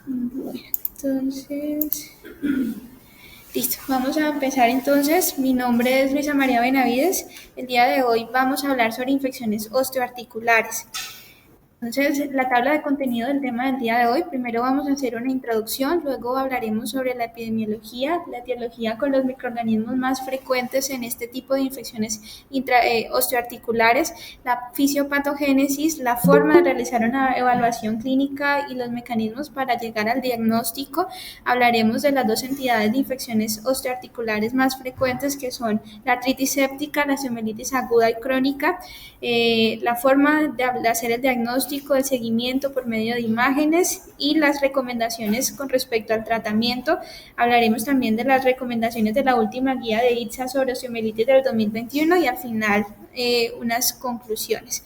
Bueno, entonces, listo, vamos a empezar entonces. Mi nombre es Luisa María Benavides. El día de hoy vamos a hablar sobre infecciones osteoarticulares. Entonces, la tabla de contenido del tema del día de hoy, primero vamos a hacer una introducción, luego hablaremos sobre la epidemiología, la etiología con los microorganismos más frecuentes en este tipo de infecciones osteoarticulares, la fisiopatogénesis, la forma de realizar una evaluación clínica y los mecanismos para llegar al diagnóstico. Hablaremos de las dos entidades de infecciones osteoarticulares más frecuentes que son la artritis séptica, la osteomielitis aguda y crónica, la forma de hacer el diagnóstico, el seguimiento por medio de imágenes y las recomendaciones con respecto al tratamiento. Hablaremos también de las recomendaciones de la última guía de ITSA sobre osteomielitis del 2021 y al final unas conclusiones.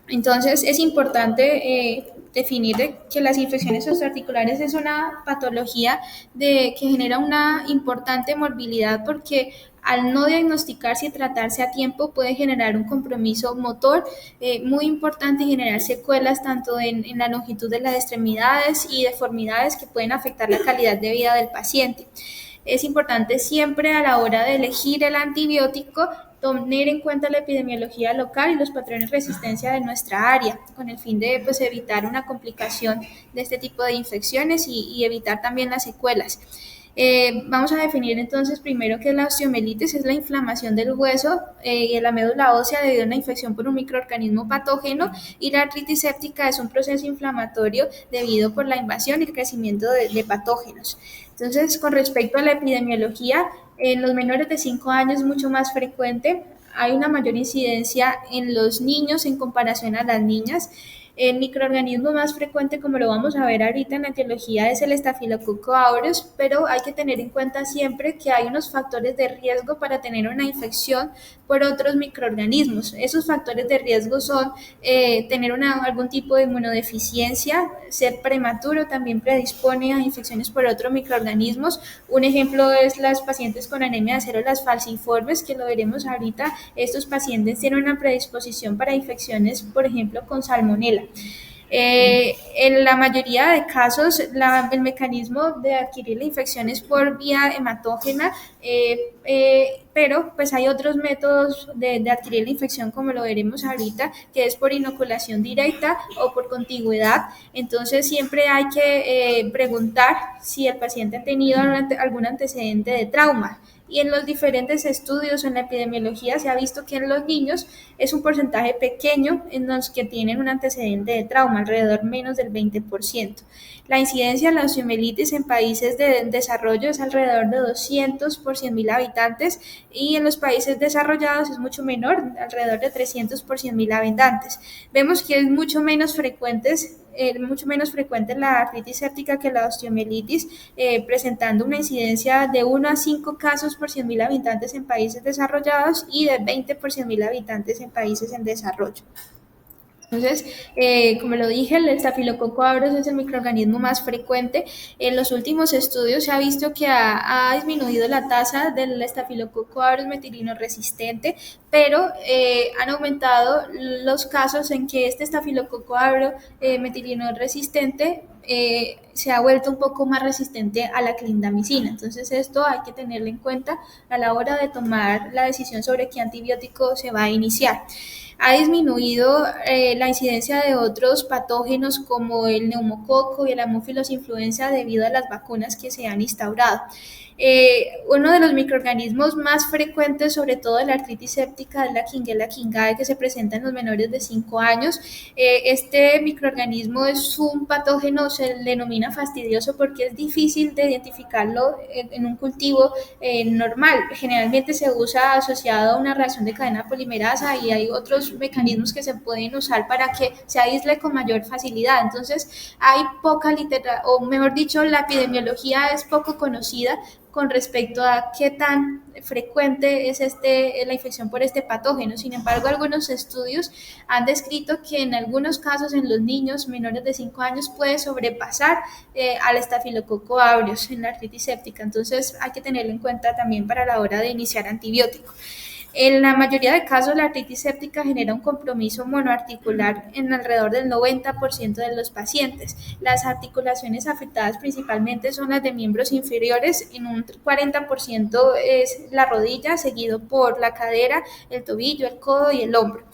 Entonces es importante definir que las infecciones osteoarticulares es una patología que genera una importante morbilidad porque al no diagnosticarse y tratarse a tiempo puede generar un compromiso motor muy importante y generar secuelas tanto en la longitud de las extremidades y deformidades que pueden afectar la calidad de vida del paciente. Es importante siempre a la hora de elegir el antibiótico tener en cuenta la epidemiología local y los patrones de resistencia de nuestra área, con el fin de evitar una complicación de este tipo de infecciones y evitar también las secuelas. Vamos a definir entonces primero qué es la osteomielitis, es la inflamación del hueso y de la médula ósea debido a una infección por un microorganismo patógeno, y la artritis séptica es un proceso inflamatorio debido por la invasión y el crecimiento de patógenos. Entonces, con respecto a la epidemiología, en los menores de 5 años es mucho más frecuente, hay una mayor incidencia en los niños en comparación a las niñas. El microorganismo más frecuente, como lo vamos a ver ahorita en la etiología, es el Staphylococcus aureus, pero hay que tener en cuenta siempre que hay unos factores de riesgo para tener una infección por otros microorganismos. Esos factores de riesgo son tener algún tipo de inmunodeficiencia, ser prematuro también predispone a infecciones por otros microorganismos. Un ejemplo es las pacientes con anemia de células falciformes, que lo veremos ahorita. Estos pacientes tienen una predisposición para infecciones, por ejemplo, con salmonela. En la mayoría de casos, el mecanismo de adquirir la infección es por vía hematógena, pero pues hay otros métodos de adquirir la infección, como lo veremos ahorita, que es por inoculación directa o por contigüidad. Entonces siempre hay que preguntar si el paciente ha tenido algún antecedente de trauma. Y en los diferentes estudios en la epidemiología se ha visto que en los niños es un porcentaje pequeño en los que tienen un antecedente de trauma, alrededor menos del 20%. La incidencia de la osteomielitis en países de desarrollo es alrededor de 200 por 100.000 habitantes, y en los países desarrollados es mucho menor, alrededor de 300 por 100.000 habitantes. Vemos que es mucho menos frecuente la artritis séptica que la osteomielitis, presentando una incidencia de 1 a 5 casos por 100.000 habitantes en países desarrollados y de 20 por 100.000 habitantes en países en desarrollo. Entonces, como lo dije, el Staphylococcus aureus es el microorganismo más frecuente. En los últimos estudios se ha visto que ha disminuido la tasa del Staphylococcus aureus metilino resistente, pero han aumentado los casos en que este Staphylococcus aureus metilino resistente se ha vuelto un poco más resistente a la clindamicina. Entonces, esto hay que tenerlo en cuenta a la hora de tomar la decisión sobre qué antibiótico se va a iniciar. Ha disminuido la incidencia de otros patógenos como el neumococo y el Haemophilus influenza debido a las vacunas que se han instaurado. Uno de los microorganismos más frecuentes, sobre todo de la artritis séptica, es la Shigella shingai, que se presenta en los menores de 5 años. Este microorganismo es un patógeno, se denomina fastidioso porque es difícil de identificarlo en un cultivo normal. Generalmente se usa asociado a una reacción de cadena polimerasa, y hay otros mecanismos que se pueden usar para que se aísle con mayor facilidad. Entonces hay poca literatura, o mejor dicho, la epidemiología es poco conocida con respecto a qué tan frecuente es la infección por este patógeno. Sin embargo, algunos estudios han descrito que en algunos casos en los niños menores de 5 años puede sobrepasar al Staphylococcus aureus en la artritis séptica. Entonces hay que tenerlo en cuenta también para la hora de iniciar antibiótico. En la mayoría de casos, la artritis séptica genera un compromiso monoarticular en alrededor del 90% de los pacientes. Las articulaciones afectadas principalmente son las de miembros inferiores, en un 40% es la rodilla, seguido por la cadera, el tobillo, el codo y el hombro.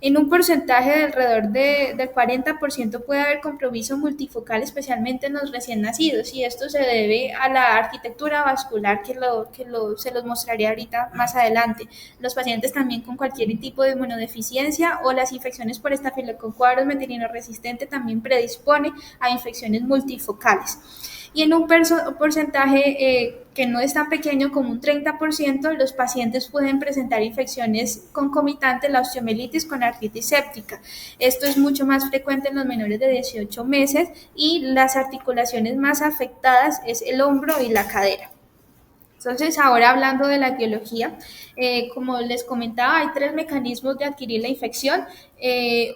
En un porcentaje de alrededor del 40% puede haber compromiso multifocal, especialmente en los recién nacidos, y esto se debe a la arquitectura vascular se los mostraré ahorita más adelante. Los pacientes también con cualquier tipo de inmunodeficiencia o las infecciones por estafilococo aureus metilino resistente también predispone a infecciones multifocales. Y en un porcentaje que no es tan pequeño como un 30%, los pacientes pueden presentar infecciones concomitantes, la osteomielitis con artritis séptica. Esto es mucho más frecuente en los menores de 18 meses y las articulaciones más afectadas es el hombro y la cadera. Entonces, ahora hablando de la etiología, como les comentaba, hay 3 mecanismos de adquirir la infección.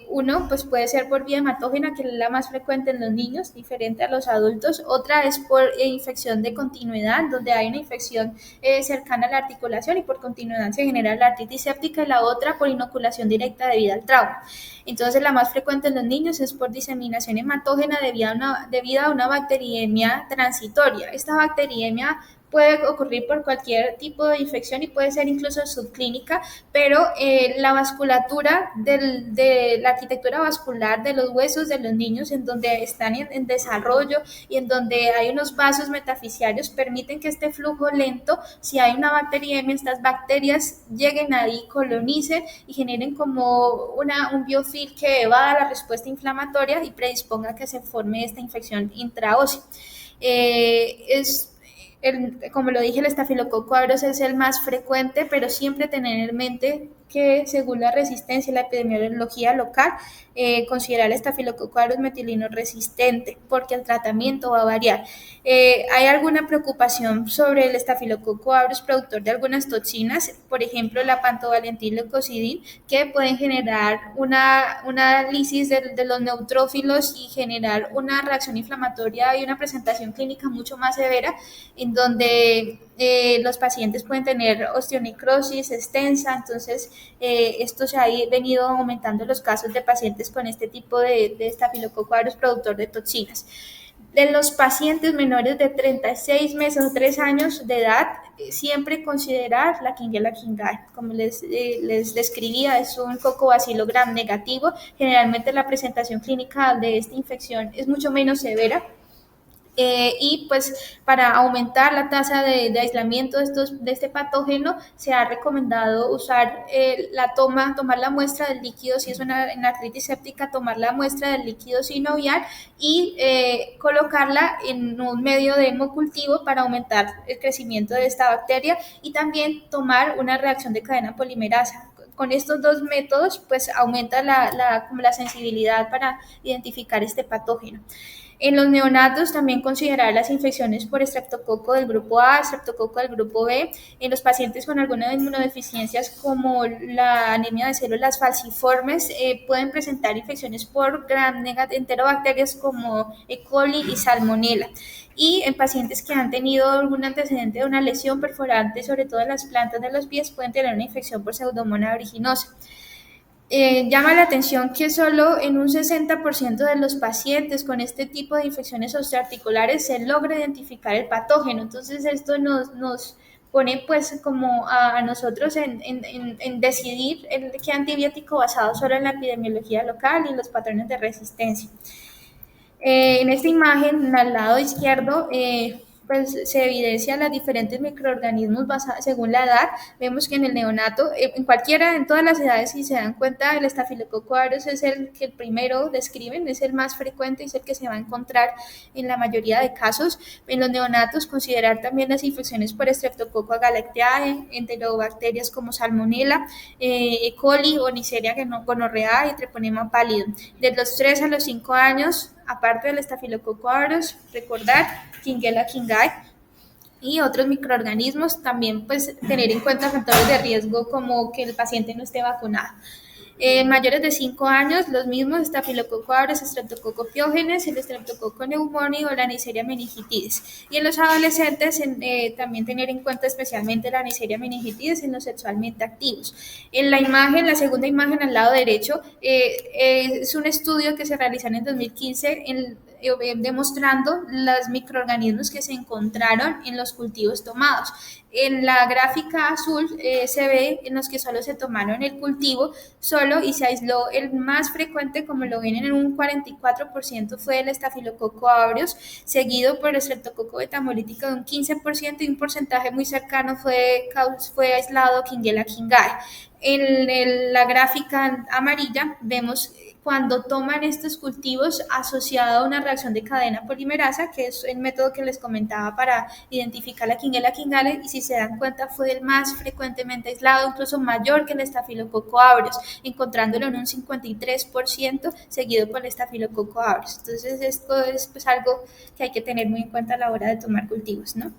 Uno, pues puede ser por vía hematógena, que es la más frecuente en los niños, diferente a los adultos. Otra es por infección de continuidad, donde hay una infección cercana a la articulación y por continuidad se genera la artritis séptica, y la otra por inoculación directa debido al trauma. Entonces, la más frecuente en los niños es por diseminación hematógena debido a una bacteriemia transitoria. Esta bacteriemia puede ocurrir por cualquier tipo de infección y puede ser incluso subclínica, pero la vasculatura de la arquitectura vascular de los huesos de los niños, en donde están en desarrollo y en donde hay unos vasos metafisiarios, permiten que este flujo lento, si hay una bacteriemia, estas bacterias lleguen ahí, colonicen y generen como un biofilm que evada la respuesta inflamatoria y predisponga a que se forme esta infección intraósea. Como lo dije, el estafilococo aureus es el más frecuente, pero siempre tener en mente que según la resistencia y la epidemiología local, considerar el estafilococo aureus metilino resistente, porque el tratamiento va a variar. ¿Hay alguna preocupación sobre el estafilococo aureus productor de algunas toxinas? Por ejemplo, la pantovalentil leucocidin, que pueden generar una lisis de los neutrófilos y generar una reacción inflamatoria y una presentación clínica mucho más severa, en donde los pacientes pueden tener osteonecrosis extensa. Entonces, esto se ha venido aumentando los casos de pacientes con este tipo de estafilococo aureus productor de toxinas. De los pacientes menores de 36 meses o 3 años de edad, siempre considerar la Klebsiella king-Guy. Como les describía, es un cocobacilo gram negativo. Generalmente la presentación clínica de esta infección es mucho menos severa. Y pues para aumentar la tasa de aislamiento de este patógeno, se ha recomendado usar tomar la muestra del líquido, si es en artritis séptica, tomar la muestra del líquido sinovial y colocarla en un medio de hemocultivo para aumentar el crecimiento de esta bacteria, y también tomar una reacción de cadena polimerasa. Con estos 2 métodos, pues aumenta la sensibilidad para identificar este patógeno. En los neonatos, también considerar las infecciones por estreptococo del grupo A, estreptococo del grupo B. En los pacientes con algunas inmunodeficiencias como la anemia de células falciformes, pueden presentar infecciones por gram negative enterobacterias como E. coli y salmonella. Y en pacientes que han tenido algún antecedente de una lesión perforante, sobre todo en las plantas de los pies, pueden tener una infección por Pseudomonas aeruginosa. Llama la atención que solo en un 60% de los pacientes con este tipo de infecciones osteoarticulares se logra identificar el patógeno. Entonces, esto nos pone pues como a nosotros en decidir qué antibiótico, basado solo en la epidemiología local y los patrones de resistencia. En esta imagen, al lado izquierdo, pues se evidencian los diferentes microorganismos según la edad. Vemos que en el neonato, en todas las edades, si se dan cuenta, el estafilococo aureus es el que primero describen, es el más frecuente y es el que se va a encontrar en la mayoría de casos. En los neonatos, considerar también las infecciones por Streptococcus agalactiae, enterobacterias como Salmonella, E. coli o Neisseria gonorrhoeae y Treponema pallidum. De los 3 a los 5 años, aparte del estafilococo aureus, recordar Klebsiella king-Guy y otros microorganismos. También pues tener en cuenta factores de riesgo como que el paciente no esté vacunado. En mayores de 5 años, los mismos Staphylococcus aureus, Streptococcus pyogenes, el Streptococcus pneumoniae o la Neisseria meningitidis. Y en los adolescentes, también tener en cuenta especialmente la Neisseria meningitidis en los sexualmente activos. En la imagen, la segunda imagen al lado derecho, es un estudio que se realizó en el 2015 demostrando los microorganismos que se encontraron en los cultivos tomados. En la gráfica azul se ve en los que solo se tomaron el cultivo solo y se aisló el más frecuente, como lo ven en un 44%, fue el Staphylococcus aureus, seguido por el Streptococcus beta-hemolítico de un 15% y un porcentaje muy cercano fue aislado Klebsiella kingae. En la gráfica amarilla vemos cuando toman estos cultivos asociado a una reacción de cadena polimerasa, que es el método que les comentaba para identificar la Klebsiella kingae, y si se dan cuenta fue el más frecuentemente aislado, incluso mayor que el Staphylococcus aureus, encontrándolo en un 53%, seguido por el Staphylococcus aureus. Entonces esto es pues algo que hay que tener muy en cuenta a la hora de tomar cultivos, ¿no?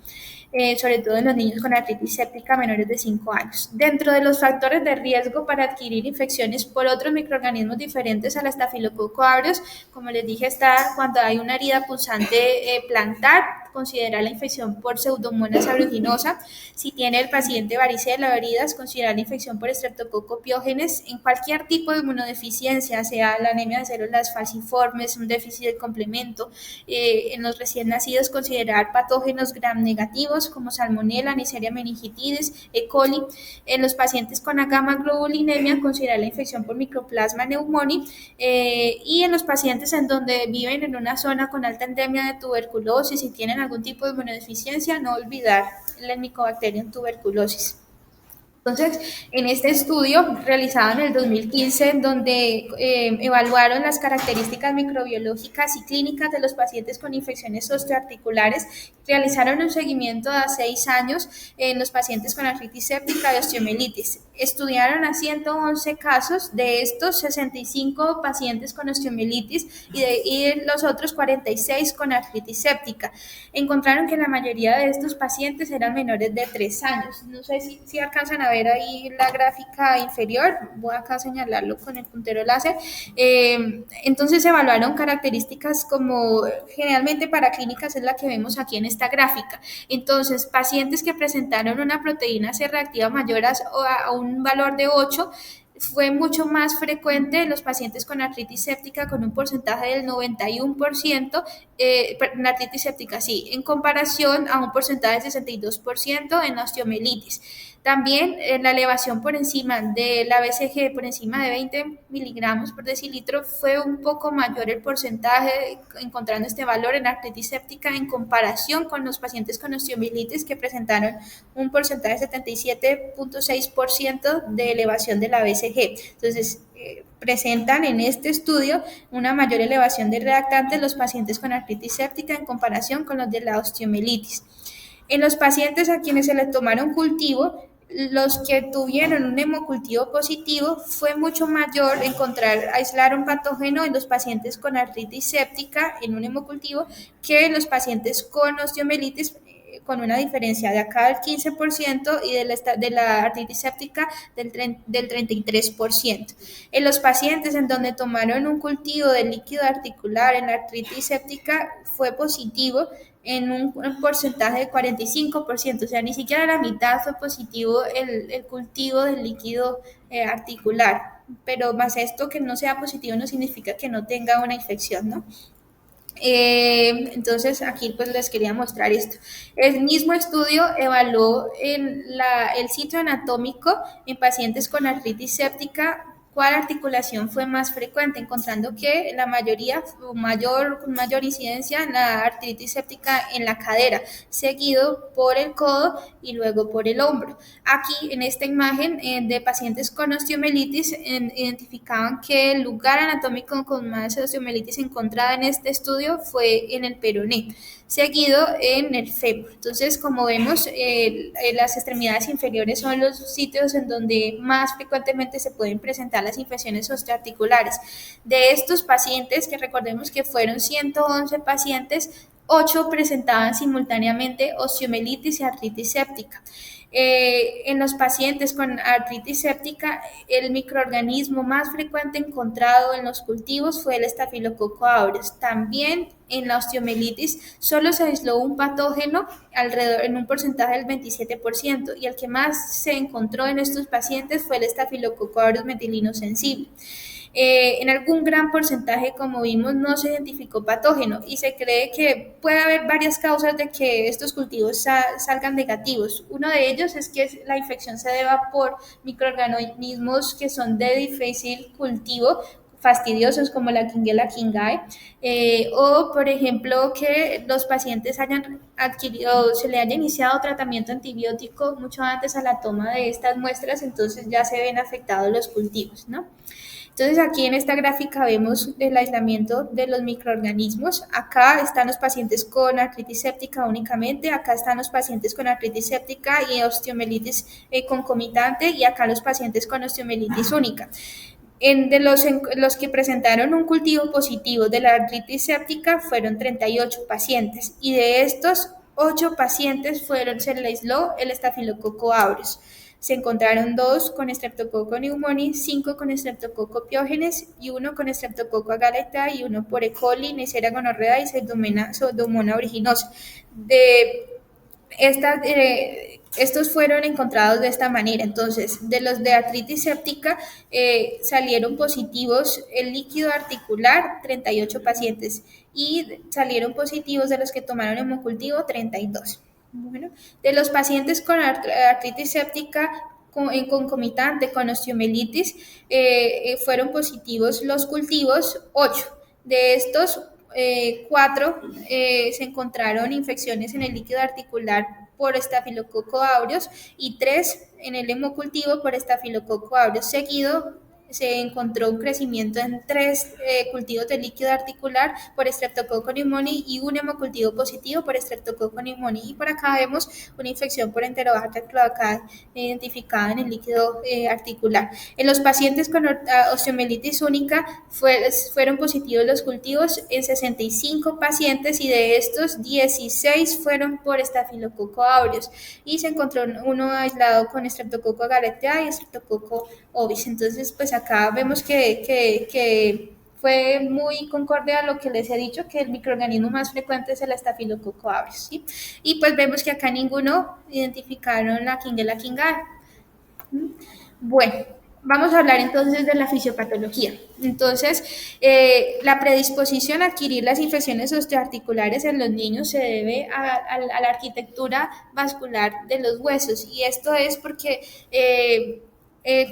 Sobre todo en los niños con artritis séptica menores de 5 años. Dentro de los factores de riesgo para adquirir infecciones por otros microorganismos diferentes a la Staphylococcus aureus, como les dije, está cuando hay una herida punzante plantar, considerar la infección por Pseudomonas aeruginosa. Si tiene el paciente varicela o heridas, considerar la infección por Streptococcus pyogenes. En cualquier tipo de inmunodeficiencia, sea la anemia de células falciformes, un déficit de complemento, en los recién nacidos, considerar patógenos gram negativos como Salmonella, Neisseria meningitidis, E. coli. En los pacientes con gamma-globulinemia, considerar la infección por Mycoplasma pneumoniae, y en los pacientes en donde viven en una zona con alta endemia de tuberculosis y tienen algún tipo de inmunodeficiencia, no olvidar el Mycobacterium tuberculosis. Entonces, en este estudio realizado en el 2015, en donde evaluaron las características microbiológicas y clínicas de los pacientes con infecciones osteoarticulares, realizaron un seguimiento de 6 años en los pacientes con artritis séptica y osteomielitis. Estudiaron a 111 casos, de estos 65 pacientes con osteomielitis y los otros 46 con artritis séptica. Encontraron que la mayoría de estos pacientes eran menores de 3 años. No sé si alcanzan a ver ahí la gráfica inferior, voy acá a señalarlo con el puntero láser. Entonces se evaluaron características como generalmente para clínicas es la que vemos aquí en esta gráfica. Entonces, pacientes que presentaron una proteína C reactiva mayor a un valor de 8, fue mucho más frecuente en los pacientes con artritis séptica con un porcentaje del 91%, artritis séptica sí, en comparación a un porcentaje del 62% en osteomielitis. También la elevación por encima de la BCG por encima de 20 miligramos por decilitro fue un poco mayor el porcentaje, encontrando este valor en artritis séptica en comparación con los pacientes con osteomielitis que presentaron un porcentaje de 77.6% de elevación de la BCG. Entonces, presentan en este estudio una mayor elevación de reactantes los pacientes con artritis séptica en comparación con los de la osteomielitis. En los pacientes a quienes se les tomaron cultivo, los que tuvieron un hemocultivo positivo, fue mucho mayor aislar un patógeno en los pacientes con artritis séptica en un hemocultivo que en los pacientes con osteomielitis, con una diferencia de acá del 15% y de la artritis séptica del 33%. En los pacientes en donde tomaron un cultivo de líquido articular en la artritis séptica fue positivo en un porcentaje de 45%, o sea, ni siquiera la mitad fue positivo el cultivo del líquido articular, pero más esto que no sea positivo no significa que no tenga una infección, ¿no? Entonces aquí pues les quería mostrar esto. El mismo estudio evaluó el sitio anatómico en pacientes con artritis séptica, cuál articulación fue más frecuente, encontrando que la mayoría, con mayor incidencia en la artritis séptica en la cadera, seguido por el codo y luego por el hombro. Aquí en esta imagen de pacientes con osteomielitis identificaban que el lugar anatómico con más osteomielitis encontrada en este estudio fue en el peroné, seguido en el fémur. Entonces, como vemos, las extremidades inferiores son los sitios en donde más frecuentemente se pueden presentar las infecciones osteoarticulares. De estos pacientes, que recordemos que fueron 111 pacientes, 8 presentaban simultáneamente osteomielitis y artritis séptica. En los pacientes con artritis séptica, el microorganismo más frecuente encontrado en los cultivos fue el Staphylococcus aureus. También en la osteomielitis solo se aisló un patógeno alrededor en un porcentaje del 27%, y el que más se encontró en estos pacientes fue el Staphylococcus aureus metilino sensible. En algún gran porcentaje, como vimos, no se identificó patógeno y se cree que puede haber varias causas de que estos cultivos salgan negativos. Uno de ellos es que la infección se deba por microorganismos que son de difícil cultivo, fastidiosos como la Quinguela quingae, o por ejemplo que los pacientes hayan adquirido, se le haya iniciado tratamiento antibiótico mucho antes a la toma de estas muestras, entonces ya se ven afectados los cultivos, ¿no? Entonces aquí en esta gráfica vemos el aislamiento de los microorganismos. Acá están los pacientes con artritis séptica únicamente, acá están los pacientes con artritis séptica y osteomielitis concomitante, y acá los pacientes con osteomielitis única. De los que presentaron un cultivo positivo de la artritis séptica fueron 38 pacientes, y de estos 8 pacientes se le aisló el Staphylococcus aureus. Se encontraron 2 con Streptococcus pneumoniae, 5 con Streptococcus pyogenes y 1 con Streptococcus agalactiae y 1 por E. coli, Neisseria gonorrhoeae y Pseudomonas aeruginosa. Estos fueron encontrados de esta manera. Entonces, de los de artritis séptica salieron positivos el líquido articular 38 pacientes, y salieron positivos de los que tomaron hemocultivo 32. Bueno, de los pacientes con artritis séptica en concomitante con osteomielitis, fueron positivos los cultivos 8. De estos, 4 se encontraron infecciones en el líquido articular por Staphylococcus aureus y 3 en el hemocultivo por Staphylococcus aureus. Seguido se encontró un crecimiento en 3 cultivos de líquido articular por Streptococcus pneumoniae y un hemocultivo positivo por Streptococcus pneumoniae. Y por acá vemos una infección por Enterobacter cloacae identificada en el líquido articular. En los pacientes con osteomielitis única fueron positivos los cultivos en 65 pacientes, y de estos 16 fueron por Staphylococcus aureus, y se encontró uno aislado con Streptococcus agalactiae y Streptococcus ovis. Entonces, pues acá vemos que fue muy concorde a lo que les he dicho, que el microorganismo más frecuente es el Staphylococcus aureus, ¿sí? Y pues vemos que acá ninguno identificaron la Quinguela quingae. Bueno, vamos a hablar entonces de la fisiopatología. Entonces, la predisposición a adquirir las infecciones osteoarticulares en los niños se debe a la arquitectura vascular de los huesos, y esto es porque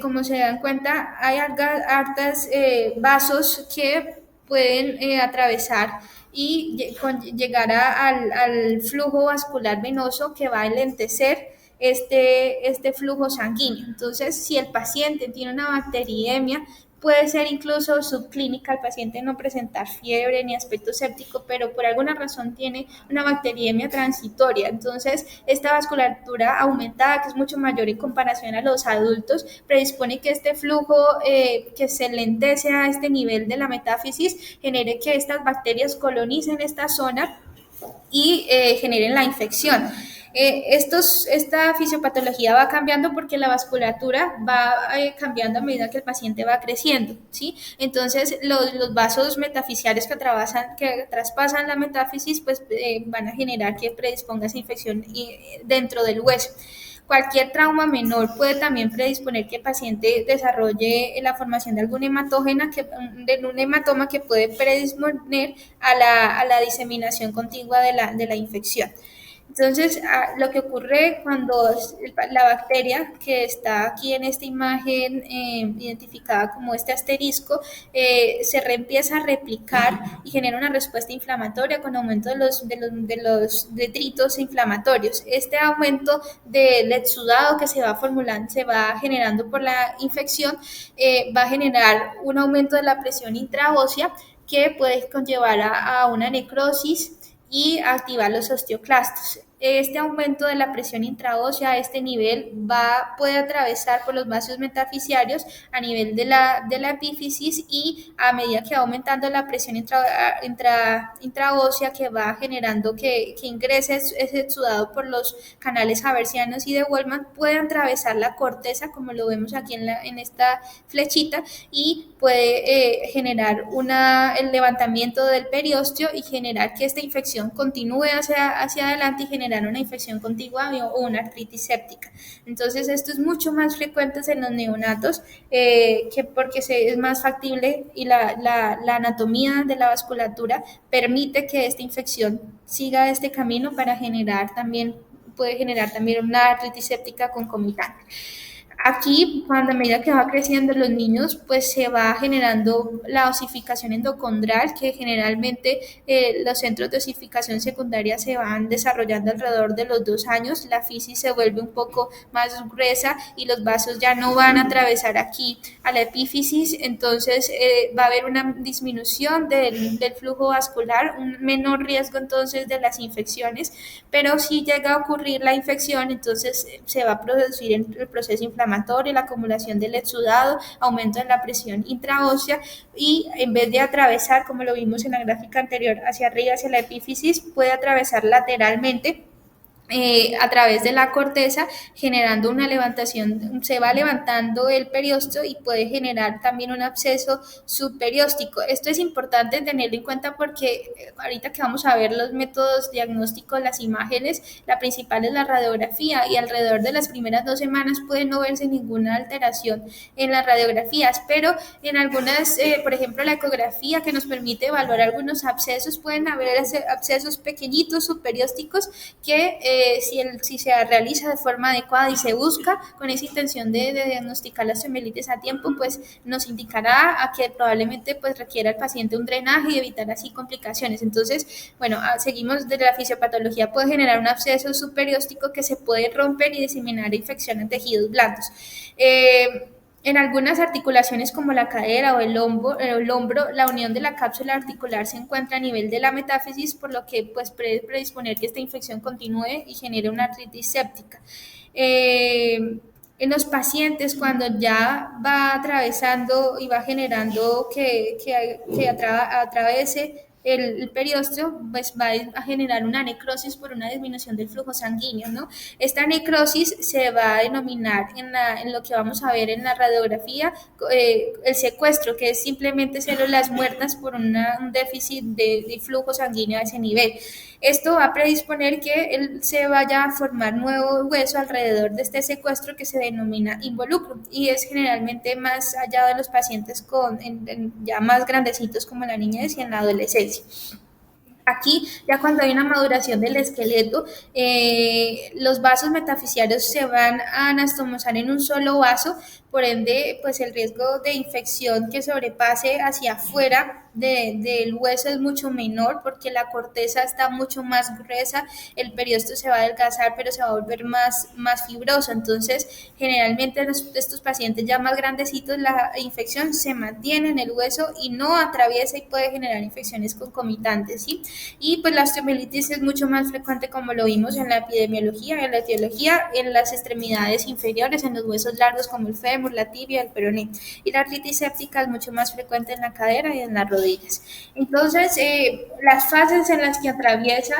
como se dan cuenta, hay hartas vasos que pueden atravesar y llegar al flujo vascular venoso, que va a enlentecer este flujo sanguíneo. Entonces, si el paciente tiene una bacteriemia, puede ser incluso subclínica, el paciente no presentar fiebre ni aspecto séptico, pero por alguna razón tiene una bacteriemia transitoria. Entonces, esta vasculatura aumentada, que es mucho mayor en comparación a los adultos, predispone que este flujo que se lentece a este nivel de la metáfisis genere que estas bacterias colonicen esta zona y generen la infección. Esta fisiopatología va cambiando porque la vasculatura va cambiando a medida que el paciente va creciendo, ¿sí? Entonces, los vasos metafisiales que traspasan la metáfisis, pues van a generar que predisponga esa infección dentro del hueso. Cualquier trauma menor puede también predisponer que el paciente desarrolle la formación de algún de un hematoma que puede predisponer a la diseminación contigua de la infección. Entonces, lo que ocurre cuando la bacteria, que está aquí en esta imagen identificada como este asterisco, se empieza a replicar y genera una respuesta inflamatoria con aumento de los detritos inflamatorios. Este aumento del exudado que se va generando por la infección, va a generar un aumento de la presión intraósea, que puede conllevar a una necrosis y activar los osteoclastos. Este aumento de la presión intraósea a este nivel puede atravesar por los vasos metafisiarios a nivel de la epífisis, y a medida que va aumentando la presión intraósea, que va generando que ingrese ese exudado por los canales haversianos y de Wolman, puede atravesar la corteza, como lo vemos aquí en esta flechita, y puede generar el levantamiento del periósteo y generar que esta infección continúe hacia adelante y generar una infección contigua o una artritis séptica. Entonces, esto es mucho más frecuente en los neonatos, porque es más factible, y la anatomía de la vasculatura permite que esta infección siga este camino para puede generar también una artritis séptica concomitante. Aquí, cuando a medida que va creciendo los niños, pues se va generando la osificación endocondral, que generalmente los centros de osificación secundaria se van desarrollando alrededor de los 2 años. La fisis se vuelve un poco más gruesa y los vasos ya no van a atravesar aquí a la epífisis, entonces va a haber una disminución del flujo vascular, un menor riesgo entonces de las infecciones, pero si llega a ocurrir la infección, entonces se va a producir el proceso inflamatorio, la acumulación del exudado, aumento en la presión intraósea, y en vez de atravesar, como lo vimos en la gráfica anterior, hacia arriba, hacia la epífisis, puede atravesar lateralmente a través de la corteza, generando una levantación. Se va levantando el periósteo y puede generar también un absceso subperióstico. Esto es importante tenerlo en cuenta porque ahorita que vamos a ver los métodos diagnósticos, las imágenes, la principal es la radiografía, y alrededor de las primeras 2 semanas puede no verse ninguna alteración en las radiografías, pero en algunas, por ejemplo, la ecografía, que nos permite evaluar algunos abscesos, pueden haber abscesos pequeñitos subperiósticos que si se realiza de forma adecuada y se busca con esa intención de diagnosticar la osteomielitis a tiempo, pues nos indicará a que probablemente pues requiera el paciente un drenaje y evitar así complicaciones. Entonces, bueno, seguimos desde la fisiopatología. Puede generar un absceso subperióstico que se puede romper y diseminar infección en tejidos blandos. En algunas articulaciones como la cadera o el hombro, la unión de la cápsula articular se encuentra a nivel de la metáfisis, por lo que pues, puede predisponer que esta infección continúe y genere una artritis séptica. En los pacientes, cuando ya va atravesando y va generando que atravese el periósteo, pues va a generar una necrosis por una disminución del flujo sanguíneo, ¿no? Esta necrosis se va a denominar en lo que vamos a ver en la radiografía el secuestro, que es simplemente células muertas por un déficit de flujo sanguíneo a ese nivel. Esto va a predisponer que se vaya a formar nuevo hueso alrededor de este secuestro, que se denomina involucro, y es generalmente más allá de los pacientes ya más grandecitos, como en la niñez y en la adolescencia. Aquí, ya cuando hay una maduración del esqueleto, los vasos metafisiarios se van a anastomosar en un solo vaso, por ende, pues el riesgo de infección que sobrepase hacia afuera del hueso es mucho menor, porque la corteza está mucho más gruesa, el periósteo se va a adelgazar, pero se va a volver más fibroso. Entonces, generalmente estos pacientes ya más grandecitos, la infección se mantiene en el hueso y no atraviesa y puede generar infecciones concomitantes, ¿sí? Y pues la osteomielitis es mucho más frecuente, como lo vimos en la epidemiología, en la etiología, en las extremidades inferiores, en los huesos largos como el fémur, la tibia, el peroné. Y la artritis séptica es mucho más frecuente en la cadera y en las rodillas. Entonces, las fases en las que atraviesa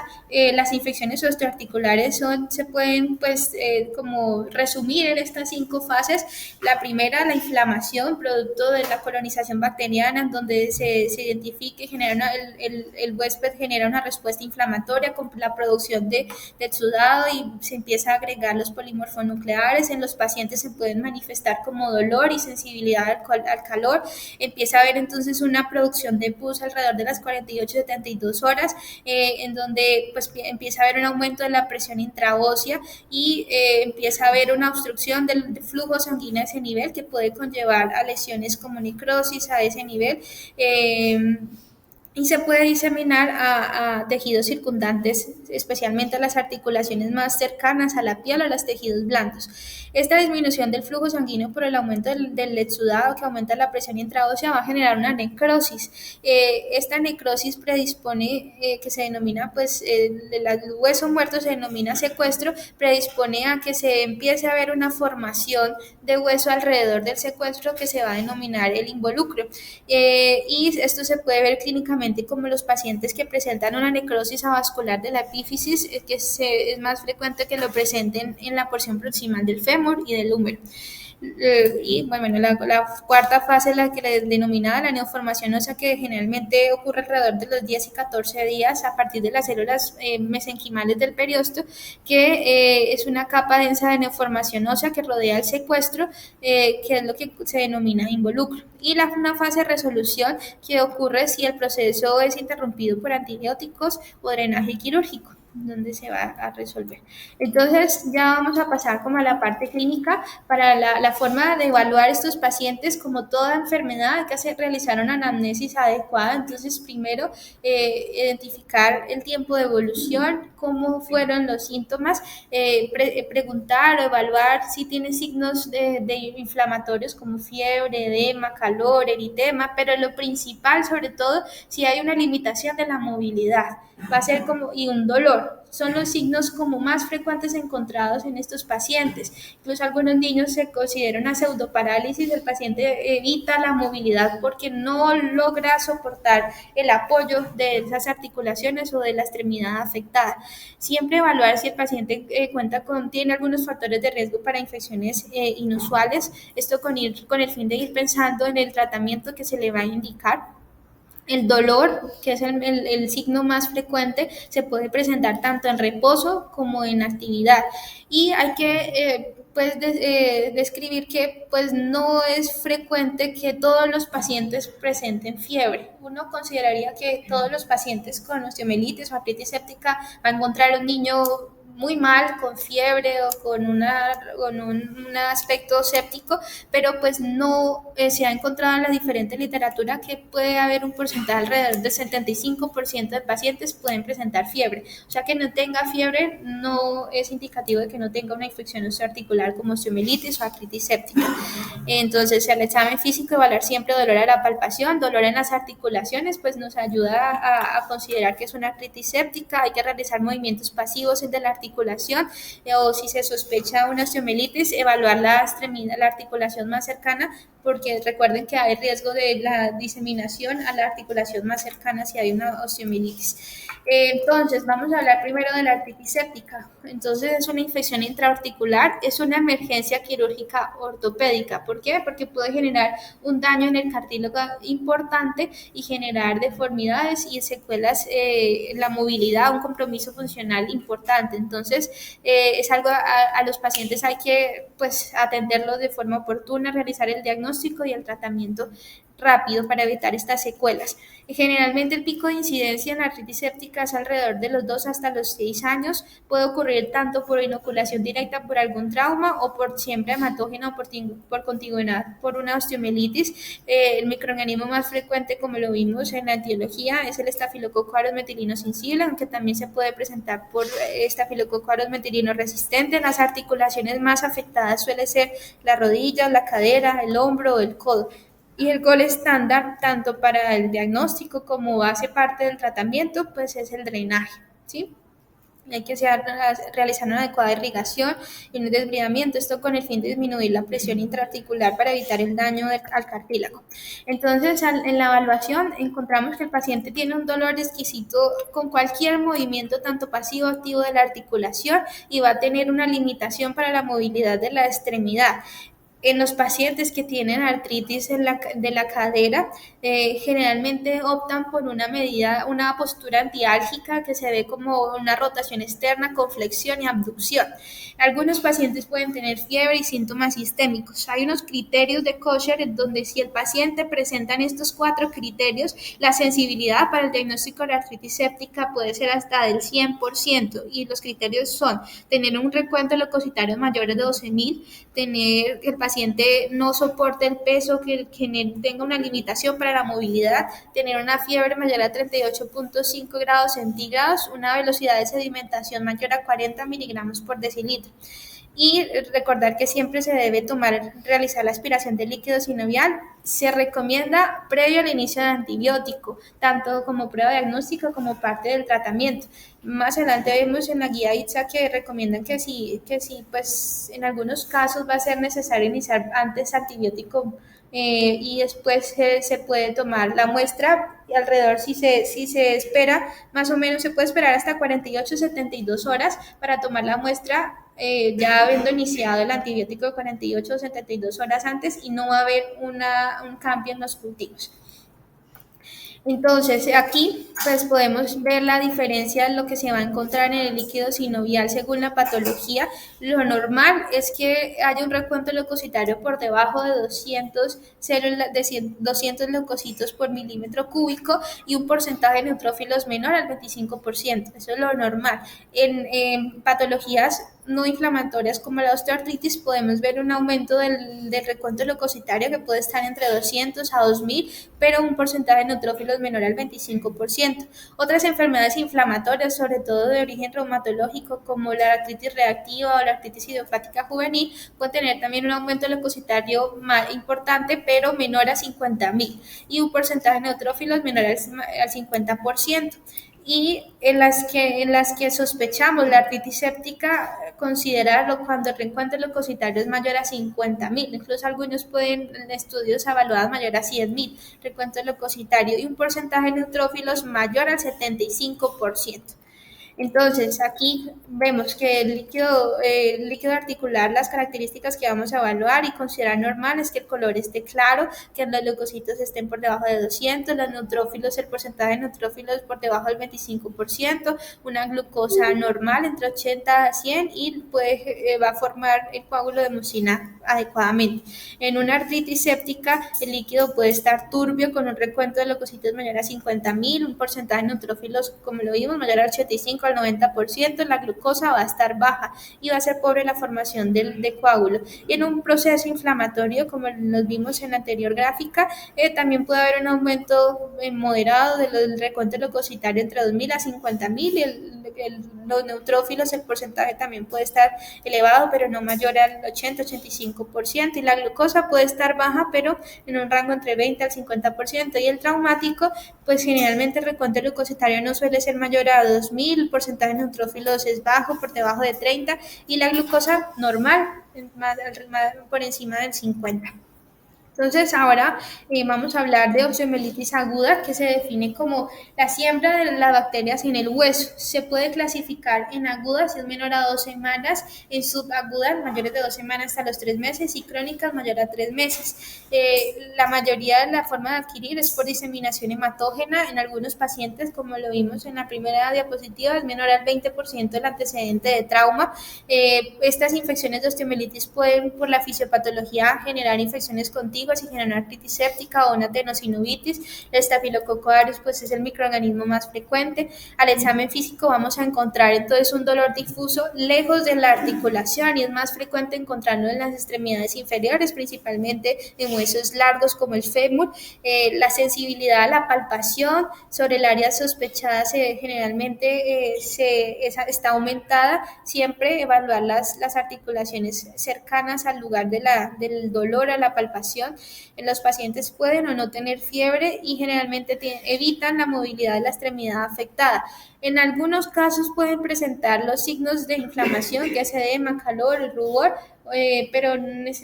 las infecciones osteoarticulares se pueden pues como resumir en estas 5 fases. La primera, la inflamación, producto de la colonización bacteriana, en donde se identifica y el huésped genera una respuesta inflamatoria con la producción de exudado, y se empieza a agregar los polimorfonucleares. En los pacientes se pueden manifestar como dolor y sensibilidad al calor. Empieza a haber entonces una producción de pus alrededor de las 48-72 horas, en donde pues empieza a haber un aumento de la presión intraósea y empieza a haber una obstrucción del flujo sanguíneo a ese nivel, que puede conllevar a lesiones como necrosis a ese nivel. y se puede diseminar a tejidos circundantes, especialmente a las articulaciones más cercanas a la piel o a los tejidos blandos. Esta disminución del flujo sanguíneo por el aumento del exudado, que aumenta la presión intraósea, va a generar una necrosis. Esta necrosis predispone, que se denomina, pues, el hueso muerto se denomina secuestro, predispone a que se empiece a ver una formación de hueso alrededor del secuestro que se va a denominar el involucro. Y esto se puede ver clínicamente como los pacientes que presentan una necrosis avascular de la epífisis, es más frecuente que lo presenten en la porción proximal del fémur y del húmero. Y bueno, la cuarta fase, la que le denominada la neoformación ósea, que generalmente ocurre alrededor de los 10 y 14 días a partir de las células mesenquimales del periósteo, que es una capa densa de neoformación ósea que rodea el secuestro, que es lo que se denomina involucro. Y una fase de resolución, que ocurre si el proceso es interrumpido por antibióticos o drenaje quirúrgico, donde se va a resolver. Entonces ya vamos a pasar como a la parte clínica. Para la forma de evaluar estos pacientes, como toda enfermedad, hay que realizar una anamnesis adecuada. Entonces primero identificar el tiempo de evolución, cómo fueron los síntomas, preguntar o evaluar si tiene signos de inflamatorios como fiebre, edema, calor, eritema, pero lo principal sobre todo si hay una limitación de la movilidad, va a ser y un dolor. Son los signos como más frecuentes encontrados en estos pacientes. Incluso algunos niños se considera una pseudoparálisis, el paciente evita la movilidad porque no logra soportar el apoyo de esas articulaciones o de la extremidad afectada. Siempre evaluar si el paciente tiene algunos factores de riesgo para infecciones inusuales, esto con el fin de ir pensando en el tratamiento que se le va a indicar. El dolor, que es el signo más frecuente, se puede presentar tanto en reposo como en actividad. Y hay que describir que pues, no es frecuente que todos los pacientes presenten fiebre. Uno consideraría que todos los pacientes con osteomielitis o artritis séptica va a encontrar un niño muy mal, con fiebre o con un aspecto séptico, pero pues no se ha encontrado en la diferente literatura que puede haber un porcentaje alrededor del 75% de pacientes pueden presentar fiebre. O sea, que no tenga fiebre no es indicativo de que no tenga una infección osteoarticular como osteomielitis o artritis séptica. Entonces, el examen físico, evaluar siempre dolor a la palpación, dolor en las articulaciones, pues nos ayuda a considerar que es una artritis séptica. Hay que realizar movimientos pasivos de la articulación, o si se sospecha una osteomielitis, evaluar la articulación más cercana, porque recuerden que hay riesgo de la diseminación a la articulación más cercana si hay una osteomielitis. Entonces, vamos a hablar primero de la artritis séptica. Entonces, es una infección intraarticular, es una emergencia quirúrgica ortopédica. ¿Por qué? Porque puede generar un daño en el cartílago importante y generar deformidades y secuelas en la movilidad, un compromiso funcional importante. Entonces, es algo a los pacientes hay que pues atenderlos de forma oportuna, realizar el diagnóstico y el tratamiento rápido para evitar estas secuelas. Generalmente el pico de incidencia en la artritis séptica es alrededor de los 2 hasta los 6 años. Puede ocurrir tanto por inoculación directa por algún trauma o por siempre hematógeno por continuidad por una osteomielitis. El microorganismo más frecuente, como lo vimos en la etiología, es el estafilococo aureus metilino sensible, aunque también se puede presentar por estafilococo aureus metilino resistente. Las articulaciones más afectadas suele ser la rodilla, la cadera, el hombro o el codo. Y el gol estándar, tanto para el diagnóstico como hace parte del tratamiento, pues es el drenaje, ¿sí? Hay que realizar una adecuada irrigación y un desbridamiento, esto con el fin de disminuir la presión intraarticular para evitar el daño al cartílago. Entonces, en la evaluación encontramos que el paciente tiene un dolor exquisito con cualquier movimiento, tanto pasivo o activo de la articulación, y va a tener una limitación para la movilidad de la extremidad. En los pacientes que tienen artritis de la cadera, generalmente optan por una postura antiálgica que se ve como una rotación externa con flexión y abducción. Algunos pacientes pueden tener fiebre y síntomas sistémicos. Hay unos criterios de Kocher en donde si el paciente presenta estos 4 criterios, la sensibilidad para el diagnóstico de la artritis séptica puede ser hasta del 100%, y los criterios son tener un recuento leucocitario mayor de 12.000, tener que el paciente paciente no soporte el peso, que tenga una limitación para la movilidad, tener una fiebre mayor a 38.5 grados centígrados, una velocidad de sedimentación mayor a 40 miligramos por decilitro. Y recordar que siempre se debe realizar la aspiración de líquido sinovial. Se recomienda previo al inicio de antibiótico, tanto como prueba diagnóstica como parte del tratamiento. Más adelante vemos en la guía ITSA que recomiendan que si pues en algunos casos va a ser necesario iniciar antes antibiótico y después se puede tomar la muestra y alrededor, si se espera, más o menos se puede esperar hasta 48-72 horas para tomar la muestra, ya habiendo iniciado el antibiótico 48 o 72 horas antes, y no va a haber un cambio en los cultivos. Entonces, aquí pues podemos ver la diferencia de lo que se va a encontrar en el líquido sinovial según la patología. Lo normal es que haya un recuento leucocitario por debajo de 200 leucocitos por milímetro cúbico y un porcentaje de neutrófilos menor al 25%. Eso es lo normal. En patologías no inflamatorias como la osteoartritis podemos ver un aumento del recuento leucocitario que puede estar entre 200 a 2000, pero un porcentaje de neutrófilos menor al 25%. Otras enfermedades inflamatorias, sobre todo de origen reumatológico, como la artritis reactiva o la artritis idiopática juvenil, pueden tener también un aumento leucocitario más importante, pero menor a 50.000, y un porcentaje de neutrófilos menor al 50%. Y en las que sospechamos la artritis séptica, considerarlo cuando el reencuentro leucocitario es mayor a 50.000, incluso algunos pueden en estudios evaluados mayor a 100.000 recuento leucocitario, y un porcentaje de neutrófilos mayor al 75%. Entonces, aquí vemos que el líquido articular, las características que vamos a evaluar y considerar normal es que el color esté claro, que los leucocitos estén por debajo de 200, los neutrófilos, el porcentaje de neutrófilos por debajo del 25%, una glucosa normal entre 80 a 100 y va a formar el coágulo de mucina adecuadamente. En una artritis séptica, el líquido puede estar turbio con un recuento de leucocitos mayor a 50.000, un porcentaje de neutrófilos, como lo vimos, mayor al 85 al 90%, la glucosa va a estar baja y va a ser pobre la formación de coágulo. Y en un proceso inflamatorio, como nos vimos en la anterior gráfica, también puede haber un aumento moderado del recuento leucocitario entre 2.000 a 50.000, y los neutrófilos, el porcentaje también puede estar elevado, pero no mayor al 80-85%, y la glucosa puede estar baja, pero en un rango entre 20 al 50%, y el traumático, pues generalmente el recuento leucocitario no suele ser mayor a 2.000, el porcentaje de neutrófilos es bajo, por debajo de 30, y la glucosa normal, por encima del 50. Entonces ahora vamos a hablar de osteomielitis aguda, que se define como la siembra de las bacterias en el hueso. Se puede clasificar en agudas, si es menor a 2 semanas, en subagudas, mayores de 2 semanas hasta los 3 meses, y crónicas, mayor a 3 meses. La mayoría de la forma de adquirir es por diseminación hematógena. En algunos pacientes, como lo vimos en la primera diapositiva, es menor al 20% el antecedente de trauma. Estas infecciones de osteomielitis pueden, por la fisiopatología, generar infecciones contiguas y generar una artritis séptica o una adenosinovitis. El estafilococo aureus pues es el microorganismo más frecuente. Al examen físico vamos a encontrar entonces un dolor difuso lejos de la articulación, y es más frecuente encontrarlo en las extremidades inferiores, principalmente en huesos largos como el fémur. La sensibilidad a la palpación sobre el área sospechada generalmente está aumentada. Siempre evaluar las articulaciones cercanas al lugar del dolor, a la palpación. Los pacientes pueden o no tener fiebre y generalmente evitan la movilidad de la extremidad afectada. En algunos casos pueden presentar los signos de inflamación, que es edema, calor, rubor, pero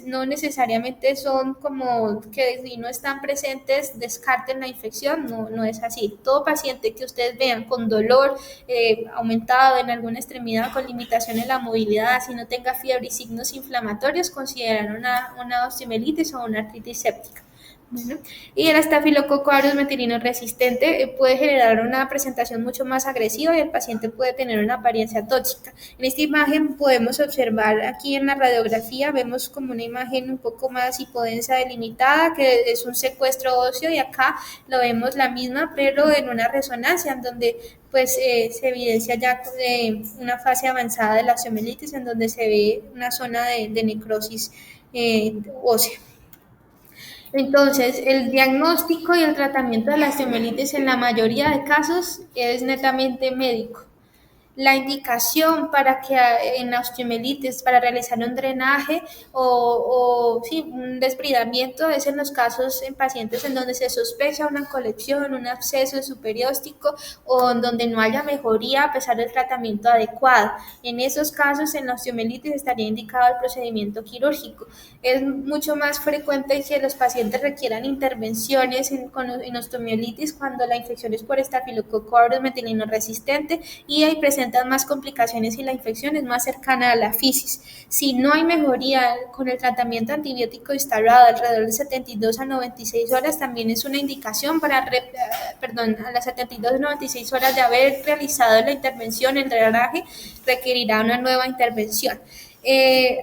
no necesariamente son como que si no están presentes descarten la infección. No es así. Todo paciente que ustedes vean con dolor aumentado en alguna extremidad, con limitación en la movilidad, si no tenga fiebre y signos inflamatorios, consideran una osteomielitis o una artritis séptica. Bueno, y el estafilococo aureus metilino resistente puede generar una presentación mucho más agresiva y el paciente puede tener una apariencia tóxica. En esta imagen podemos observar, aquí en la radiografía vemos como una imagen un poco más hipodensa delimitada, que es un secuestro óseo, y acá lo vemos la misma pero en una resonancia en donde pues se evidencia ya una fase avanzada de la osteomielitis, en donde se ve una zona de necrosis ósea. Entonces, el diagnóstico y el tratamiento de la osteomielitis en la mayoría de casos es netamente médico. La indicación para que en la osteomielitis, para realizar un drenaje sí, un desbridamiento es en los casos en pacientes en donde se sospecha una colección, un absceso superióstico o en donde no haya mejoría a pesar del tratamiento adecuado. En esos casos, en la osteomielitis estaría indicado el procedimiento quirúrgico. Es mucho más frecuente que los pacientes requieran intervenciones en osteomielitis cuando la infección es por estafilococo aureus metilino resistente y hay presentan más complicaciones y la infección es más cercana a la fisis. Si no hay mejoría con el tratamiento antibiótico instalado alrededor de 72 a 96 horas, también es una indicación a las 72 a 96 horas de haber realizado la intervención, el drenaje, requerirá una nueva intervención.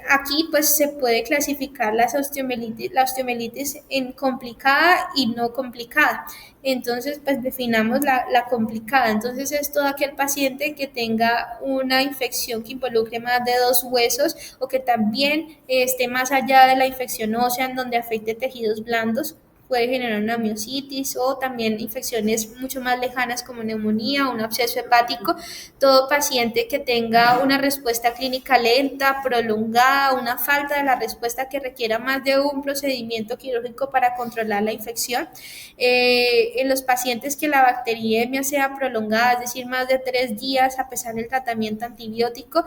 Aquí pues se puede clasificar la osteomielitis en complicada y no complicada. Entonces pues definamos la complicada. Entonces es todo aquel paciente que tenga una infección que involucre más de 2 huesos o que también esté más allá de la infección ósea en donde afecte tejidos blandos. Puede generar una miositis o también infecciones mucho más lejanas como neumonía o un absceso hepático. Todo paciente que tenga una respuesta clínica lenta, prolongada, una falta de la respuesta que requiera más de un procedimiento quirúrgico para controlar la infección. En los pacientes que la bacteriemia sea prolongada, es decir, más de 3 días a pesar del tratamiento antibiótico,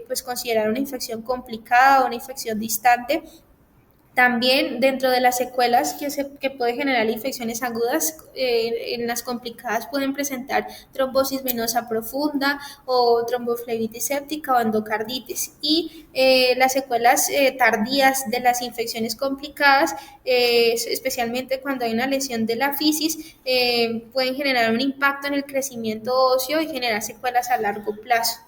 pues considerar una infección complicada o una infección distante. También dentro de las secuelas que puede generar infecciones agudas, en las complicadas pueden presentar trombosis venosa profunda o tromboflebitis séptica o endocarditis. Y las secuelas tardías de las infecciones complicadas, especialmente cuando hay una lesión de la fisis, pueden generar un impacto en el crecimiento óseo y generar secuelas a largo plazo.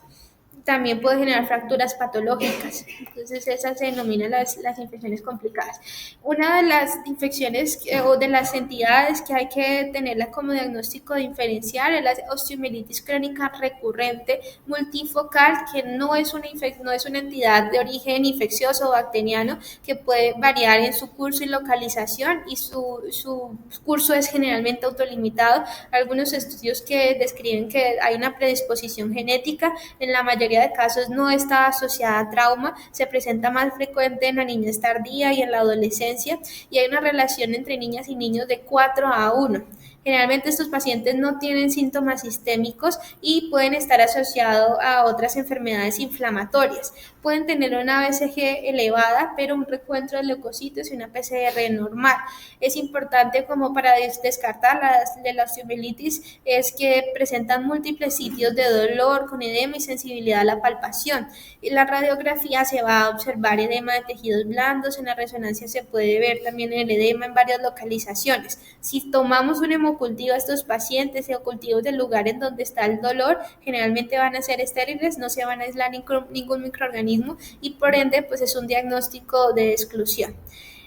También puede generar fracturas patológicas. Entonces esas se denominan las infecciones complicadas. Una de las infecciones o de las entidades que hay que tenerla como diagnóstico diferencial es la osteomielitis crónica recurrente multifocal, que no es una entidad de origen infeccioso o bacteriano, que puede variar en su curso y localización y su curso es generalmente autolimitado. Algunos estudios que describen que hay una predisposición genética, en la mayoría de casos no está asociada a trauma, se presenta más frecuente en la niñez tardía y en la adolescencia y hay una relación entre niñas y niños de 4:1. Generalmente estos pacientes no tienen síntomas sistémicos y pueden estar asociados a otras enfermedades inflamatorias. Pueden tener una BCG elevada, pero un recuento de leucocitos y una PCR normal. Es importante como para descartar la osteomielitis es que presentan múltiples sitios de dolor con edema y sensibilidad a la palpación. En la radiografía se va a observar edema de tejidos blandos, en la resonancia se puede ver también el edema en varias localizaciones. Si tomamos un hemocultivo a estos pacientes o cultivos del lugar en donde está el dolor, generalmente van a ser estériles, no se van a aislar ningún microorganismo y por ende pues es un diagnóstico de exclusión.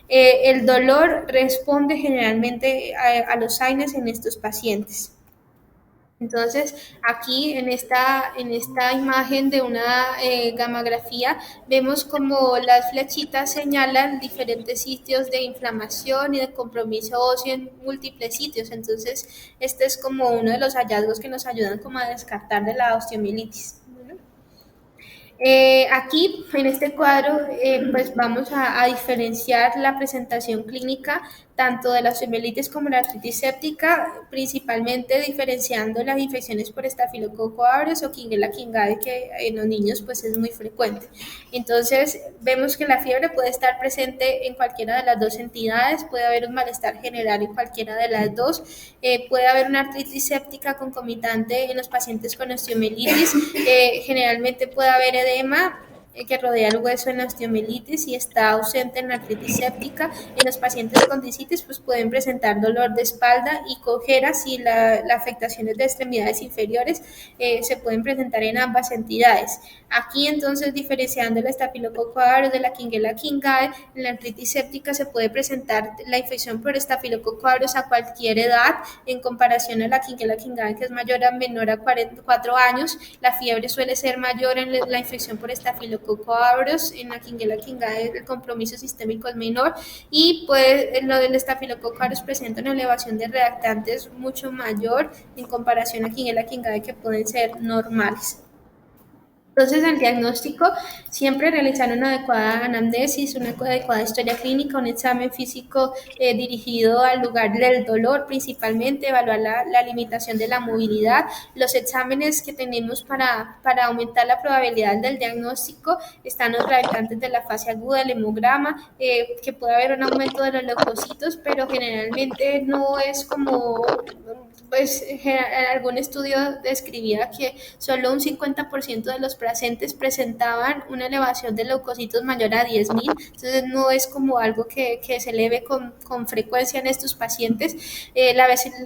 El dolor responde generalmente a los AINES en estos pacientes. Entonces, aquí en esta imagen de una gamografía, vemos como las flechitas señalan diferentes sitios de inflamación y de compromiso óseo en múltiples sitios. Entonces, este es como uno de los hallazgos que nos ayudan como a descartar de la osteomielitis. Aquí en este cuadro pues vamos a diferenciar la presentación clínica tanto de la osteomielitis como la artritis séptica, principalmente diferenciando las infecciones por estafilococo aureus o Shigella kingae, que en los niños pues es muy frecuente. Entonces vemos que la fiebre puede estar presente en cualquiera de las dos entidades, puede haber un malestar general en cualquiera de las dos, puede haber una artritis séptica concomitante en los pacientes con osteomielitis, generalmente puede haber edema que rodea el hueso en la osteomielitis y está ausente en la artritis séptica. En los pacientes con discitis pues pueden presentar dolor de espalda y cojeras y la afectación es de extremidades inferiores, se pueden presentar en ambas entidades. Aquí entonces diferenciando el estafilococo aureus de la Shigella kingae, en la artritis séptica se puede presentar la infección por estafilococo aureus a cualquier edad en comparación a la Shigella kingae, que es mayor o menor a 4 años. La fiebre suele ser mayor en la infección por estafilococo estafilococo aureus, en la Quinguela quingae el compromiso sistémico es menor y pues lo del estafilococo aureus presenta una elevación de reactantes mucho mayor en comparación a Quinguela quingae que pueden ser normales. Entonces, el diagnóstico, siempre realizar una adecuada anamnesis, una adecuada historia clínica, un examen físico dirigido al lugar del dolor, principalmente evaluar la limitación de la movilidad, los exámenes que tenemos para aumentar la probabilidad del diagnóstico, están los reactantes de la fase aguda, el hemograma, que puede haber un aumento de los leucocitos, pero generalmente no es como pues algún estudio describía que solo un 50% de los pacientes presentaban una elevación de leucocitos mayor a 10.000, entonces no es como algo que se eleve con frecuencia en estos pacientes.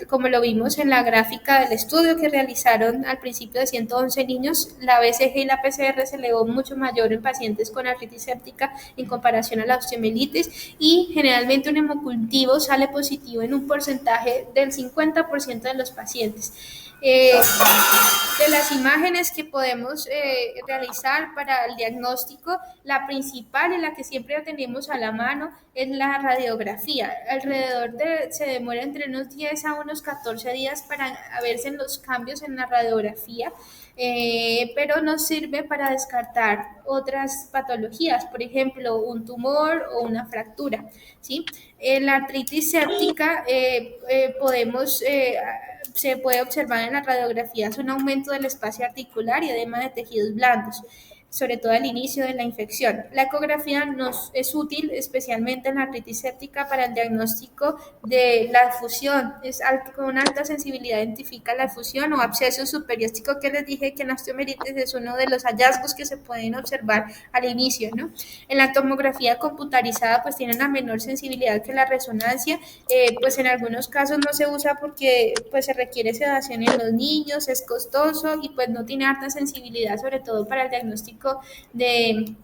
Como lo vimos en la gráfica del estudio que realizaron al principio de 111 niños, la BCG y la PCR se elevó mucho mayor en pacientes con artritis séptica en comparación a la osteomielitis, y generalmente un hemocultivo sale positivo en un porcentaje del 50% de los pacientes. De las imágenes que podemos realizar para el diagnóstico, la principal y la que siempre tenemos a la mano es la radiografía. Se demora entre unos 10 a unos 14 días para verse los cambios en la radiografía, pero nos sirve para descartar otras patologías, por ejemplo, un tumor o una fractura, ¿sí? En la artritis séptica se puede observar en las radiografías un aumento del espacio articular y edema de tejidos blandos, sobre todo al inicio de la infección. La ecografía nos es útil especialmente en la artritis séptica para el diagnóstico de la efusión. Con una alta sensibilidad identifica la efusión o absceso superióstico, que les dije que en la osteomielitis es uno de los hallazgos que se pueden observar al inicio, ¿no? En la tomografía computarizada pues tiene una menor sensibilidad que la resonancia, pues en algunos casos no se usa porque pues se requiere sedación en los niños, es costoso y pues no tiene alta sensibilidad, sobre todo para el diagnóstico de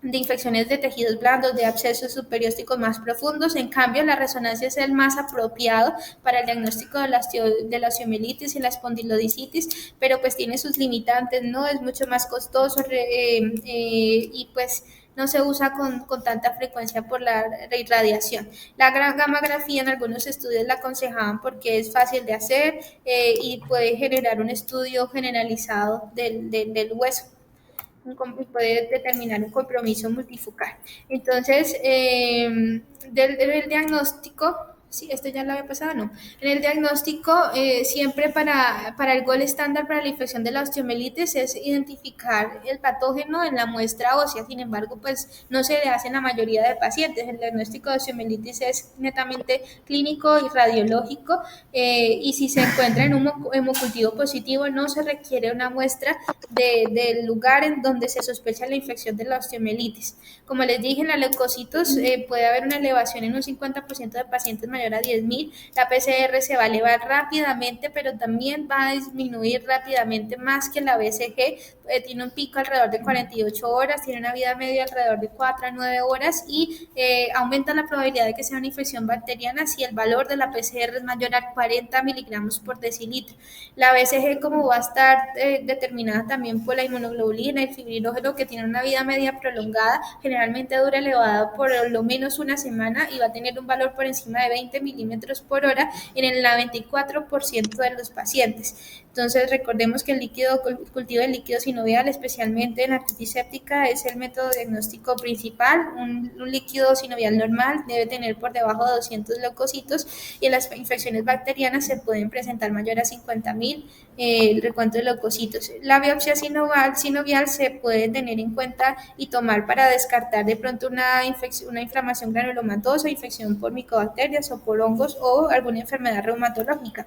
infecciones de tejidos blandos, de abscesos superiósticos más profundos. En cambio, la resonancia es el más apropiado para el diagnóstico de la osteomielitis y la espondilodicitis, pero pues tiene sus limitantes, ¿no? Es mucho más costoso y pues no se usa con tanta frecuencia por la irradiación. La gammagrafía en algunos estudios la aconsejaban porque es fácil de hacer y puede generar un estudio generalizado del hueso y puede determinar un compromiso multifocal. Entonces, del diagnóstico, sí, esto ya lo había pasado, no. En el diagnóstico, siempre para el gol estándar para la infección de la osteomielitis es identificar el patógeno en la muestra ósea. Sin embargo, pues no se le hace en la mayoría de pacientes. El diagnóstico de osteomielitis es netamente clínico y radiológico, y si se encuentra en un hemocultivo positivo, no se requiere una muestra del lugar en donde se sospecha la infección de la osteomielitis. Como les dije, en la leucocitos puede haber una elevación en un 50% de pacientes mayor a 10.000. La PCR se va a elevar rápidamente, pero también va a disminuir rápidamente más que la BCG. Tiene un pico alrededor de 48 horas, tiene una vida media alrededor de 4 a 9 horas y aumenta la probabilidad de que sea una infección bacteriana si el valor de la PCR es mayor a 40 miligramos por decilitro. La BCG, como va a estar determinada también por la inmunoglobulina y el fibrinógeno, que tiene una vida media prolongada, generalmente dura elevada por lo menos una semana y va a tener un valor por encima de 20 milímetros por hora en el 94% de los pacientes. Entonces, recordemos que el cultivo del líquido sinovial, especialmente en la artritis séptica, es el método diagnóstico principal. Un líquido sinovial normal debe tener por debajo de 200 leucocitos y en las infecciones bacterianas se pueden presentar mayor a 50.000 el recuento de leucocitos. La biopsia sinovial se puede tener en cuenta y tomar para descartar de pronto una inflamación granulomatosa, infección por micobacterias o por hongos o alguna enfermedad reumatológica.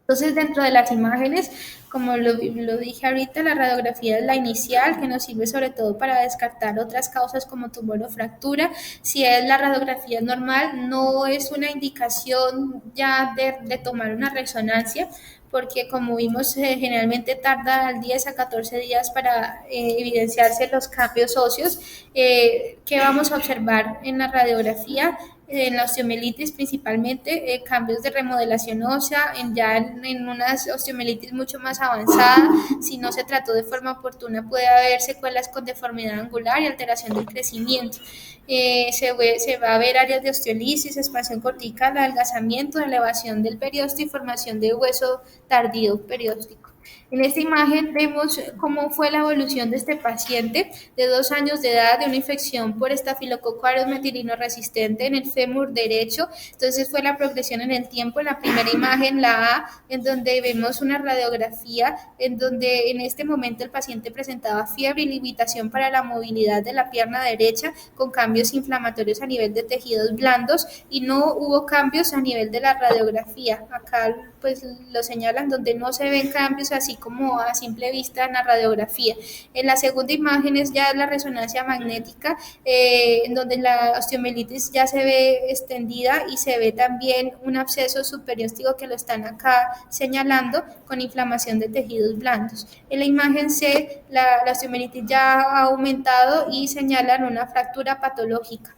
Entonces, dentro de las imágenes, como lo dije ahorita, la radiografía es la inicial, que nos sirve sobre todo para descartar otras causas como tumor o fractura. Si es la radiografía normal, no es una indicación ya de tomar una resonancia, porque como vimos, generalmente tarda 10 a 14 días para evidenciarse los cambios óseos. ¿Qué vamos a observar en la radiografía? en la osteomielitis principalmente, cambios de remodelación ósea, en unas osteomielitis mucho más avanzada, si no se trató de forma oportuna puede haber secuelas con deformidad angular y alteración del crecimiento. Se va a ver áreas de osteolisis, expansión cortical, adelgazamiento, elevación del periósteo y formación de hueso tardío perióstico. En esta imagen vemos cómo fue la evolución de este paciente de 2 años de edad de una infección por estafilococo aureus metilino resistente en el fémur derecho. Entonces fue la progresión en el tiempo. En la primera imagen, la A, en donde vemos una radiografía en donde en este momento el paciente presentaba fiebre y limitación para la movilidad de la pierna derecha con cambios inflamatorios a nivel de tejidos blandos y no hubo cambios a nivel de la radiografía. Acá pues lo señalan donde no se ven cambios así como a simple vista en la radiografía. En la segunda imagen es ya la resonancia magnética, en donde la osteomielitis ya se ve extendida y se ve también un absceso superióstico que lo están acá señalando con inflamación de tejidos blandos. En la imagen C, la osteomielitis ya ha aumentado y señalan una fractura patológica,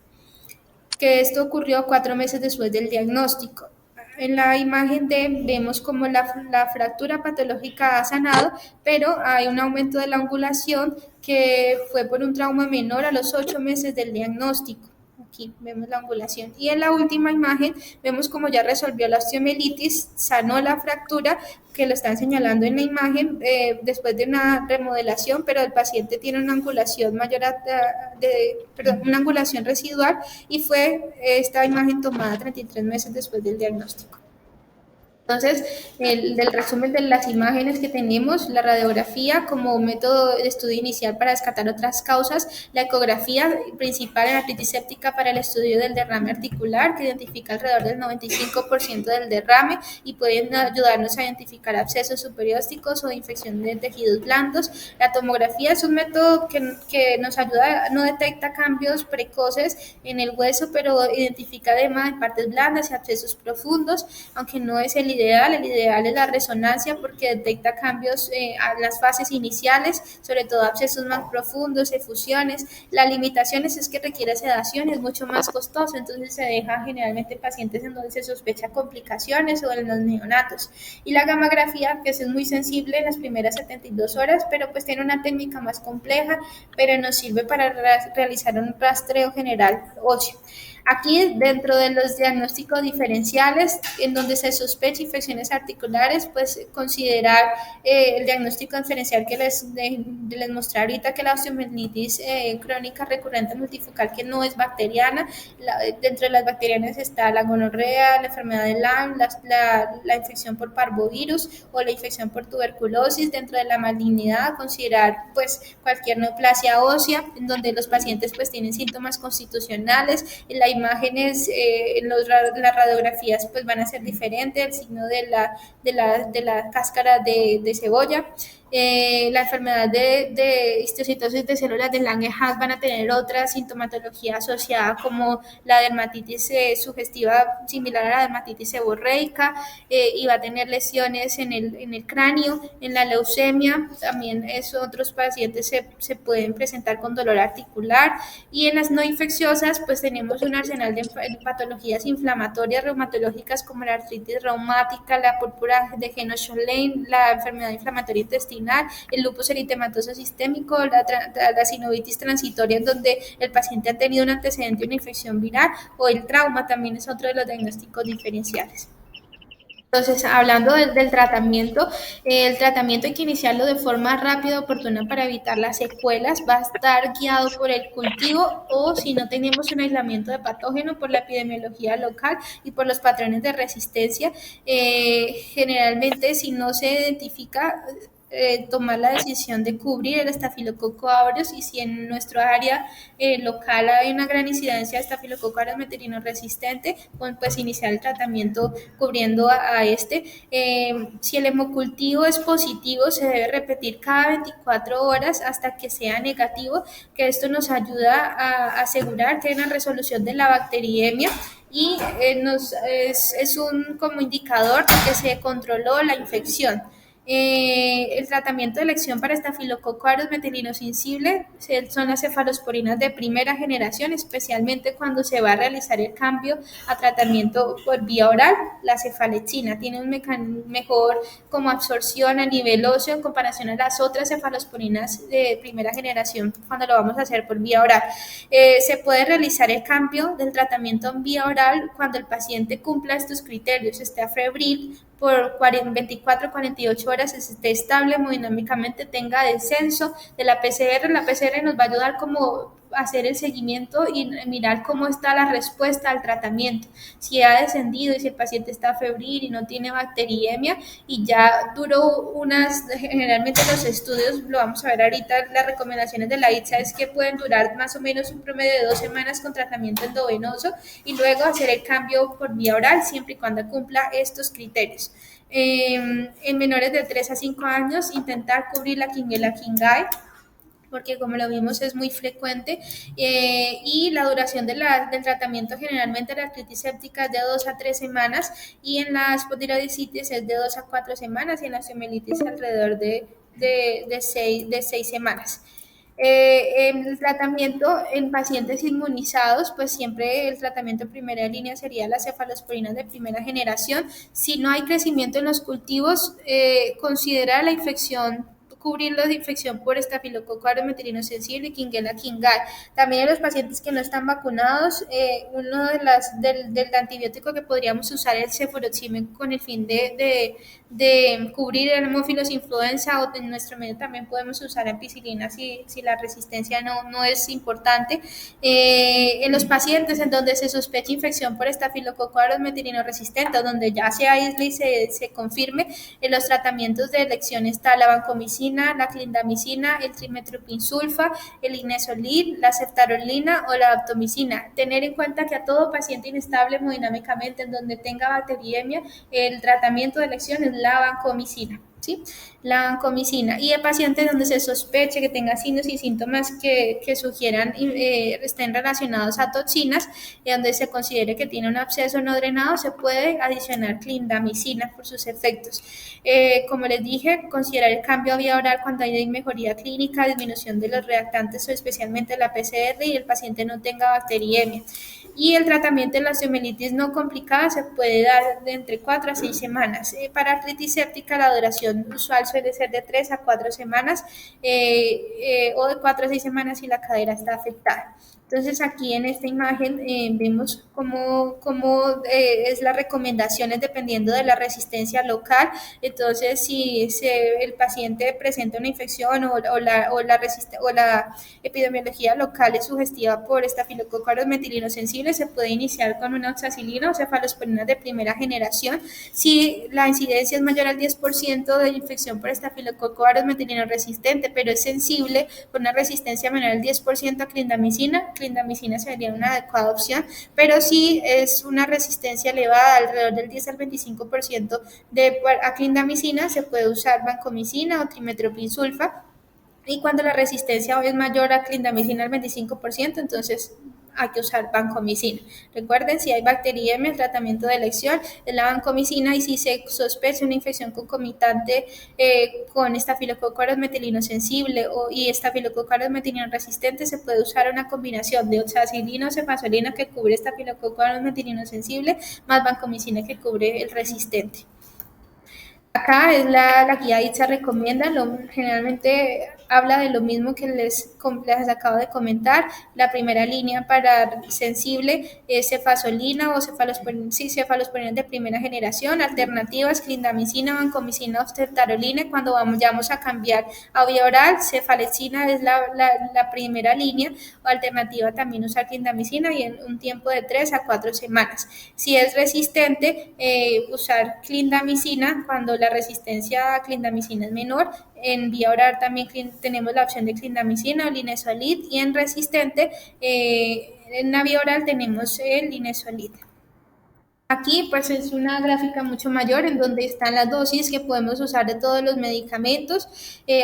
que esto ocurrió 4 meses después del diagnóstico. En la imagen D vemos como la fractura patológica ha sanado, pero hay un aumento de la angulación que fue por un trauma menor a los 8 meses del diagnóstico. Aquí vemos la angulación. Y en la última imagen vemos como ya resolvió la osteomielitis, sanó la fractura, que lo están señalando en la imagen, después de una remodelación, pero el paciente tiene una angulación mayor una angulación residual y fue esta imagen tomada 33 meses después del diagnóstico. Entonces, del resumen de las imágenes que tenemos, la radiografía como método de estudio inicial para descartar otras causas, la ecografía principal en la artritis séptica para el estudio del derrame articular, que identifica alrededor del 95% del derrame y pueden ayudarnos a identificar abscesos superiósticos o infección de tejidos blandos. La tomografía es un método que nos ayuda, no detecta cambios precoces en el hueso, pero identifica además partes blandas y abscesos profundos, aunque no es el ideal es la resonancia porque detecta cambios a las fases iniciales, sobre todo abscesos más profundos, efusiones. La limitación es que requiere sedación, es mucho más costoso, entonces se deja generalmente pacientes en donde se sospecha complicaciones o en los neonatos. Y la gammagrafía, que es muy sensible en las primeras 72 horas, pero pues tiene una técnica más compleja, pero nos sirve para realizar un rastreo general óseo. Aquí, dentro de los diagnósticos diferenciales, en donde se sospecha infecciones articulares, pues considerar el diagnóstico diferencial que les mostré ahorita, que la osteomielitis crónica recurrente multifocal, que no es bacteriana. Dentro de las bacterianas está la gonorrea, la enfermedad de Lyme, la infección por parvovirus o la infección por tuberculosis. Dentro de la malignidad, considerar pues cualquier neoplasia ósea, en donde los pacientes pues tienen síntomas constitucionales. En la imágenes, las radiografías pues van a ser diferentes, el signo de la cáscara de cebolla. La enfermedad de histiocytosis de células de Langerhans van a tener otra sintomatología asociada como la dermatitis sugestiva similar a la dermatitis seborreica, y va a tener lesiones en el cráneo. En la leucemia también otros pacientes se pueden presentar con dolor articular, y en las no infecciosas pues tenemos un arsenal de patologías inflamatorias reumatológicas como la artritis reumática, la púrpura de Henoch-Schönlein, la enfermedad inflamatoria intestinal, el lupus eritematoso sistémico, la sinovitis transitoria, en donde el paciente ha tenido un antecedente de una infección viral, o el trauma también es otro de los diagnósticos diferenciales. Entonces, hablando del tratamiento, el tratamiento hay que iniciarlo de forma rápida, oportuna para evitar las secuelas. Va a estar guiado por el cultivo o, si no tenemos un aislamiento de patógeno, por la epidemiología local y por los patrones de resistencia. Generalmente, si no se identifica, tomar la decisión de cubrir el estafilococo aureus, y si en nuestro área local hay una gran incidencia de estafilococo aureus metilino resistente, pues iniciar el tratamiento cubriendo a este. Si el hemocultivo es positivo, se debe repetir cada 24 horas hasta que sea negativo, que esto nos ayuda a asegurar que hay una resolución de la bacteriemia y es un como indicador de que se controló la infección. El tratamiento de elección para estafilococo aureus metilinosensible son las cefalosporinas de primera generación, especialmente cuando se va a realizar el cambio a tratamiento por vía oral. La cefalexina tiene un mejor como absorción a nivel óseo en comparación a las otras cefalosporinas de primera generación cuando lo vamos a hacer por vía oral. Se puede realizar el cambio del tratamiento en vía oral cuando el paciente cumpla estos criterios, esté febril por 24 48 horas, esté estable hemodinámicamente, tenga descenso de la PCR. La PCR nos va a ayudar como hacer el seguimiento y mirar cómo está la respuesta al tratamiento, si ha descendido y si el paciente está febril y no tiene bacteriemia y ya duró generalmente los estudios, lo vamos a ver ahorita, las recomendaciones de la ITSA es que pueden durar más o menos un promedio de 2 semanas con tratamiento endovenoso y luego hacer el cambio por vía oral siempre y cuando cumpla estos criterios. En menores de 3 a 5 años, intentar cubrir la Quinguela Quingae, porque como lo vimos es muy frecuente, y la duración del tratamiento generalmente en la artritis séptica es de 2 a 3 semanas y en la espondiloartrititis es de 2 a 4 semanas y en la osteomielitis alrededor de 6 semanas. El tratamiento en pacientes inmunizados, pues siempre el tratamiento en primera línea sería las cefalosporinas de primera generación. Si no hay crecimiento en los cultivos, considera la infección, cubrirlo de infección por estafilococo aureus metilinosensible y Quinguela Quingae. También en los pacientes que no están vacunados, uno del antibiótico que podríamos usar es el cefuroxime con el fin de cubrir el Haemophilus influenza, o en nuestro medio también podemos usar ampicilina si la resistencia no es importante. En los pacientes en donde se sospecha infección por estafilococo aureus metilinoresistente o donde ya se aísle y se confirme, en los tratamientos de elección está la vancomicina, la clindamicina, el trimethoprim-sulfa, el linezolid, la ceftarolina o la daptomicina. Tener en cuenta que a todo paciente inestable hemodinámicamente en donde tenga bacteriemia, el tratamiento de elección es la vancomicina. ¿Sí? La vancomicina, y el paciente donde se sospeche que tenga signos y síntomas que sugieran estén relacionados a toxinas y donde se considere que tiene un absceso no drenado, se puede adicionar clindamicina por sus efectos. Como les dije, considerar el cambio a vía oral cuando hay mejoría clínica, disminución de los reactantes o especialmente la PCR y el paciente no tenga bacteriemia. Y el tratamiento de la osteomielitis no complicada se puede dar de entre 4 a 6 semanas. Para artritis séptica la duración usual suele ser de 3 a 4 semanas o de 4 a 6 semanas si la cadera está afectada. Entonces aquí en esta imagen vemos cómo es las recomendaciones dependiendo de la resistencia local. Entonces si el paciente presenta una infección o la epidemiología local es sugestiva por estafilococo aureus metilinosensible, se puede iniciar con una oxacilina o cefalosporinas de primera generación. Si la incidencia es mayor al 10% de infección por estafilococo aureus metilinoresistente, pero es sensible por una resistencia menor al 10% a clindamicina sería una adecuada opción, pero si es una resistencia elevada, alrededor del 10 al 25% a clindamicina, se puede usar vancomicina o trimethoprim-sulfa. Y cuando la resistencia es mayor a clindamicina al 25%, entonces hay que usar vancomicina. Recuerden, si hay bacteriemia, el tratamiento de elección es la vancomicina, y si se sospecha una infección concomitante con estafilococo aureus metilinosensible y estafilococo aureus metilinoresistente, se puede usar una combinación de oxacilina o cefazolina que cubre estafilococo aureus metilinosensible más vancomicina que cubre el resistente. Acá es la guía ITSA recomienda, generalmente habla de lo mismo que les acabo de comentar. La primera línea para sensible es cefazolina o cefalosporinas de primera generación. Alternativas, clindamicina, vancomicina o ceftarolina. Cuando vamos a cambiar a vía oral, cefalexina es la primera línea, o alternativa también usar clindamicina y en un tiempo de 3 a 4 semanas. Si es resistente, usar clindamicina cuando la resistencia a clindamicina es menor. En vía oral también tenemos la opción de clindamicina o linezolid, y en resistente en la vía oral tenemos el linezolid. Aquí pues es una gráfica mucho mayor en donde están las dosis que podemos usar de todos los medicamentos,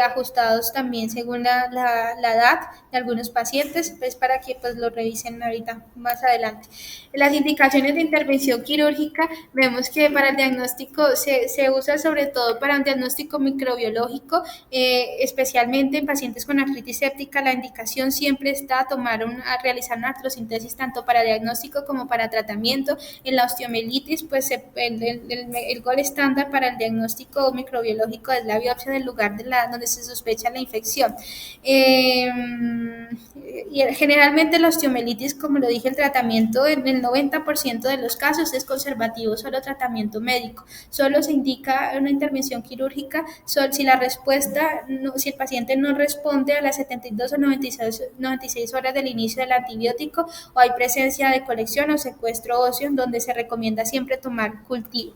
ajustados también según la edad de algunos pacientes, pues para que pues lo revisen ahorita más adelante. Las indicaciones de intervención quirúrgica, vemos que para el diagnóstico se usa sobre todo para un diagnóstico microbiológico, especialmente en pacientes con artritis séptica. La indicación siempre está a realizar una artrosíntesis tanto para diagnóstico como para tratamiento. En la osteomelitis, pues el gol estándar para el diagnóstico microbiológico es la biopsia del lugar donde se sospecha la infección. Eh, y generalmente la osteomelitis, como lo dije, el tratamiento en el 90% de los casos es conservativo, solo tratamiento médico. Solo se indica una intervención quirúrgica si la respuesta, si el paciente no responde a las 72 o 96 horas del inicio del antibiótico, o hay presencia de colección o secuestro óseo, en donde se recomienda siempre tomar cultivo.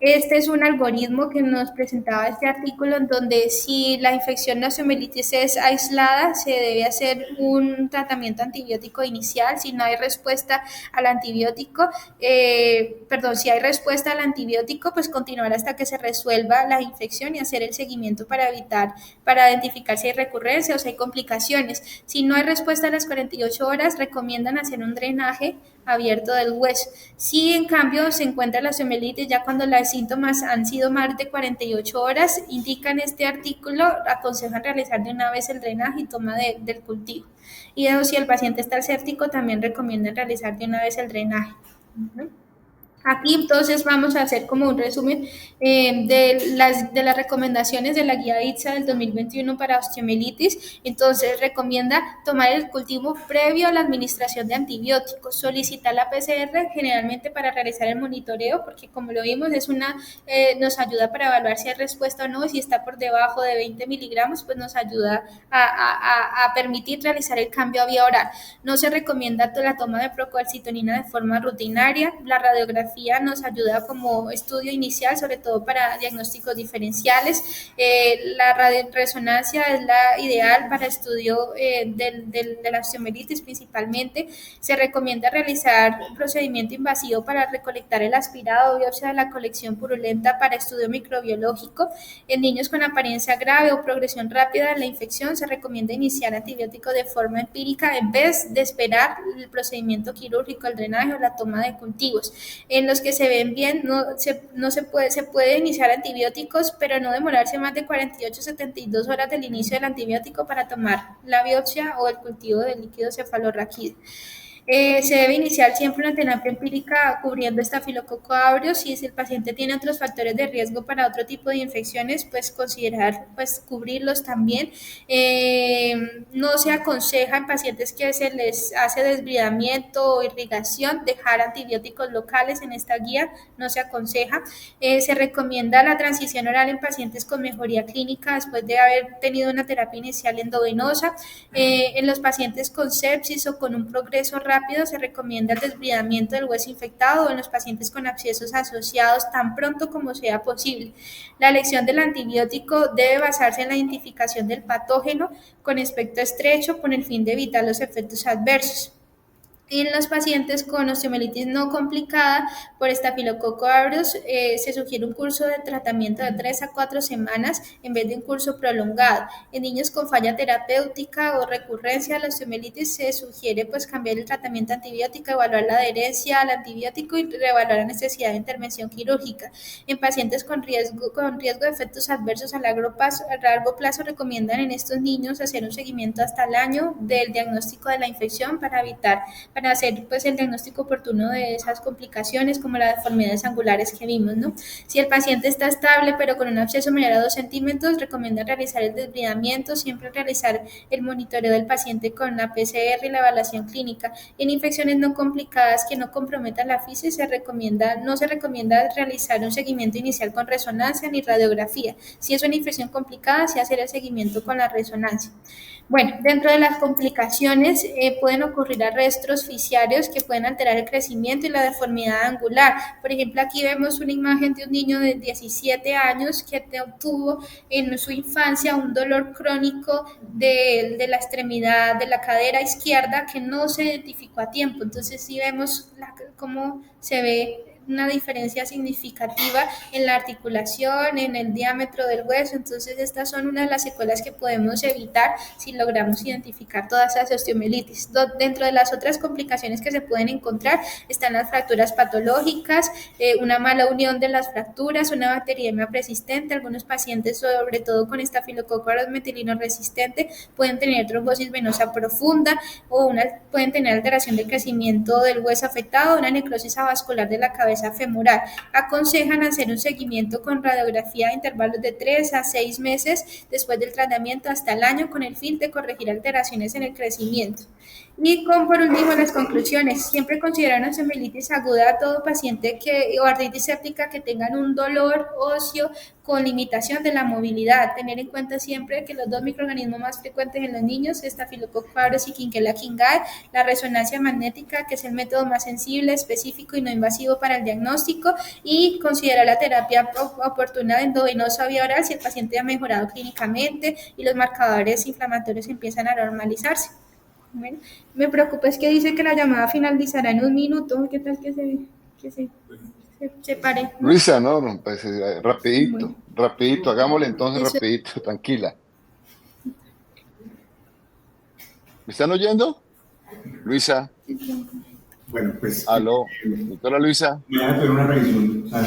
Este es un algoritmo que nos presentaba este artículo, en donde si la infección de osteomelitis es aislada, se debe hacer un tratamiento antibiótico inicial. Si no hay respuesta al antibiótico, si hay respuesta al antibiótico, pues continuar hasta que se resuelva la infección y hacer el seguimiento para identificar si hay recurrencia o si hay complicaciones. Si no hay respuesta a las 48 horas, recomiendan hacer un drenaje abierto del hueso. Si en cambio se encuentra la osteomelitis ya cuando los síntomas han sido más de 48 horas, indican este artículo, aconsejan realizar de una vez el drenaje y toma del cultivo. Y si el paciente está escéptico, también recomiendan realizar de una vez el drenaje. Aquí entonces vamos a hacer como un resumen, de las recomendaciones de la guía ITSA del 2021 para osteomelitis. Entonces recomienda tomar el cultivo previo a la administración de antibióticos, solicitar la PCR generalmente para realizar el monitoreo, porque como lo vimos nos ayuda para evaluar si hay respuesta o no, y si está por debajo de 20 miligramos, pues nos ayuda a permitir realizar el cambio a vía oral. No se recomienda la toma de procalcitonina de forma rutinaria. La radiografía nos ayuda como estudio inicial, sobre todo para diagnósticos diferenciales. La resonancia es la ideal para estudio de la osteomelitis principalmente. Se recomienda realizar un procedimiento invasivo para recolectar el aspirado o biopsia de la colección purulenta para estudio microbiológico. En niños con apariencia grave o progresión rápida de la infección, se recomienda iniciar antibiótico de forma empírica en vez de esperar el procedimiento quirúrgico, el drenaje o la toma de cultivos. En los que se ven bien, se puede iniciar antibióticos, pero no demorarse más de 48-72 horas del inicio del antibiótico para tomar la biopsia o el cultivo del líquido cefalorraquídeo. Se debe iniciar siempre una terapia empírica cubriendo estafilococo aureus. Si el paciente tiene otros factores de riesgo para otro tipo de infecciones, pues considerar cubrirlos también. No se aconseja en pacientes que se les hace desbridamiento o irrigación dejar antibióticos locales. En esta guía no se aconseja. Se recomienda la transición oral en pacientes con mejoría clínica después de haber tenido una terapia inicial endovenosa. En los pacientes con sepsis o con un progreso rápido, se recomienda el desbridamiento del hueso infectado, o en los pacientes con abscesos asociados tan pronto como sea posible. La elección del antibiótico debe basarse en la identificación del patógeno con espectro estrecho, con el fin de evitar los efectos adversos. En los pacientes con osteomelitis no complicada por estafilococo aureus, se sugiere un curso de tratamiento de 3 a 4 semanas en vez de un curso prolongado. En niños con falla terapéutica o recurrencia de la osteomelitis, se sugiere cambiar el tratamiento antibiótico, evaluar la adherencia al antibiótico y reevaluar la necesidad de intervención quirúrgica. En pacientes con riesgo de efectos adversos a largo plazo, recomiendan en estos niños hacer un seguimiento hasta el año del diagnóstico de la infección para hacer el diagnóstico oportuno de esas complicaciones, como las deformidades angulares que vimos, ¿no? Si el paciente está estable pero con un absceso menor a 2 centímetros, recomienda realizar el desbridamiento, siempre realizar el monitoreo del paciente con la PCR y la evaluación clínica. En infecciones no complicadas que no comprometan la fisis, no se recomienda realizar un seguimiento inicial con resonancia ni radiografía. Si es una infección complicada, sí hacer el seguimiento con la resonancia. Bueno, dentro de las complicaciones pueden ocurrir arrestos fisiarios que pueden alterar el crecimiento y la deformidad angular. Por ejemplo, aquí vemos una imagen de un niño de 17 años que tuvo en su infancia un dolor crónico de la extremidad de la cadera izquierda que no se identificó a tiempo. Entonces, sí vemos cómo se ve una diferencia significativa en la articulación, en el diámetro del hueso. Entonces estas son una de las secuelas que podemos evitar si logramos identificar todas esas osteomielitis. Dentro de las otras complicaciones que se pueden encontrar están las fracturas patológicas, una mala unión de las fracturas, una bacteriemia persistente. Algunos pacientes, sobre todo con estafilococo aureus metilino resistente, pueden tener trombosis venosa profunda o pueden tener alteración del crecimiento del hueso afectado, una necrosis avascular de la cabeza femoral. Aconsejan hacer un seguimiento con radiografía a intervalos de 3 a 6 meses después del tratamiento hasta el año, con el fin de corregir alteraciones en el crecimiento. Y por último, las conclusiones. Siempre considerar una osteomielitis aguda a todo paciente o artritis séptica que tengan un dolor óseo con limitación de la movilidad. Tener en cuenta siempre que los dos microorganismos más frecuentes en los niños, Staphylococcus aureus y Quinquela quingae, la resonancia magnética, que es el método más sensible, específico y no invasivo para el diagnóstico, y considerar la terapia oportuna de endovenosa vía oral si el paciente ha mejorado clínicamente y los marcadores inflamatorios empiezan a normalizarse. Bueno, me preocupa es que dice que la llamada finalizará en 1 minuto. ¿Qué tal que se pare? ¿No? Luisa, no, pues rapidito, Bueno, rapidito, hagámosle entonces eso. rapidito, tranquila. ¿Me están oyendo? Luisa, Bueno, pues aló, doctora Luisa. me voy a hacer una revisión, o sea,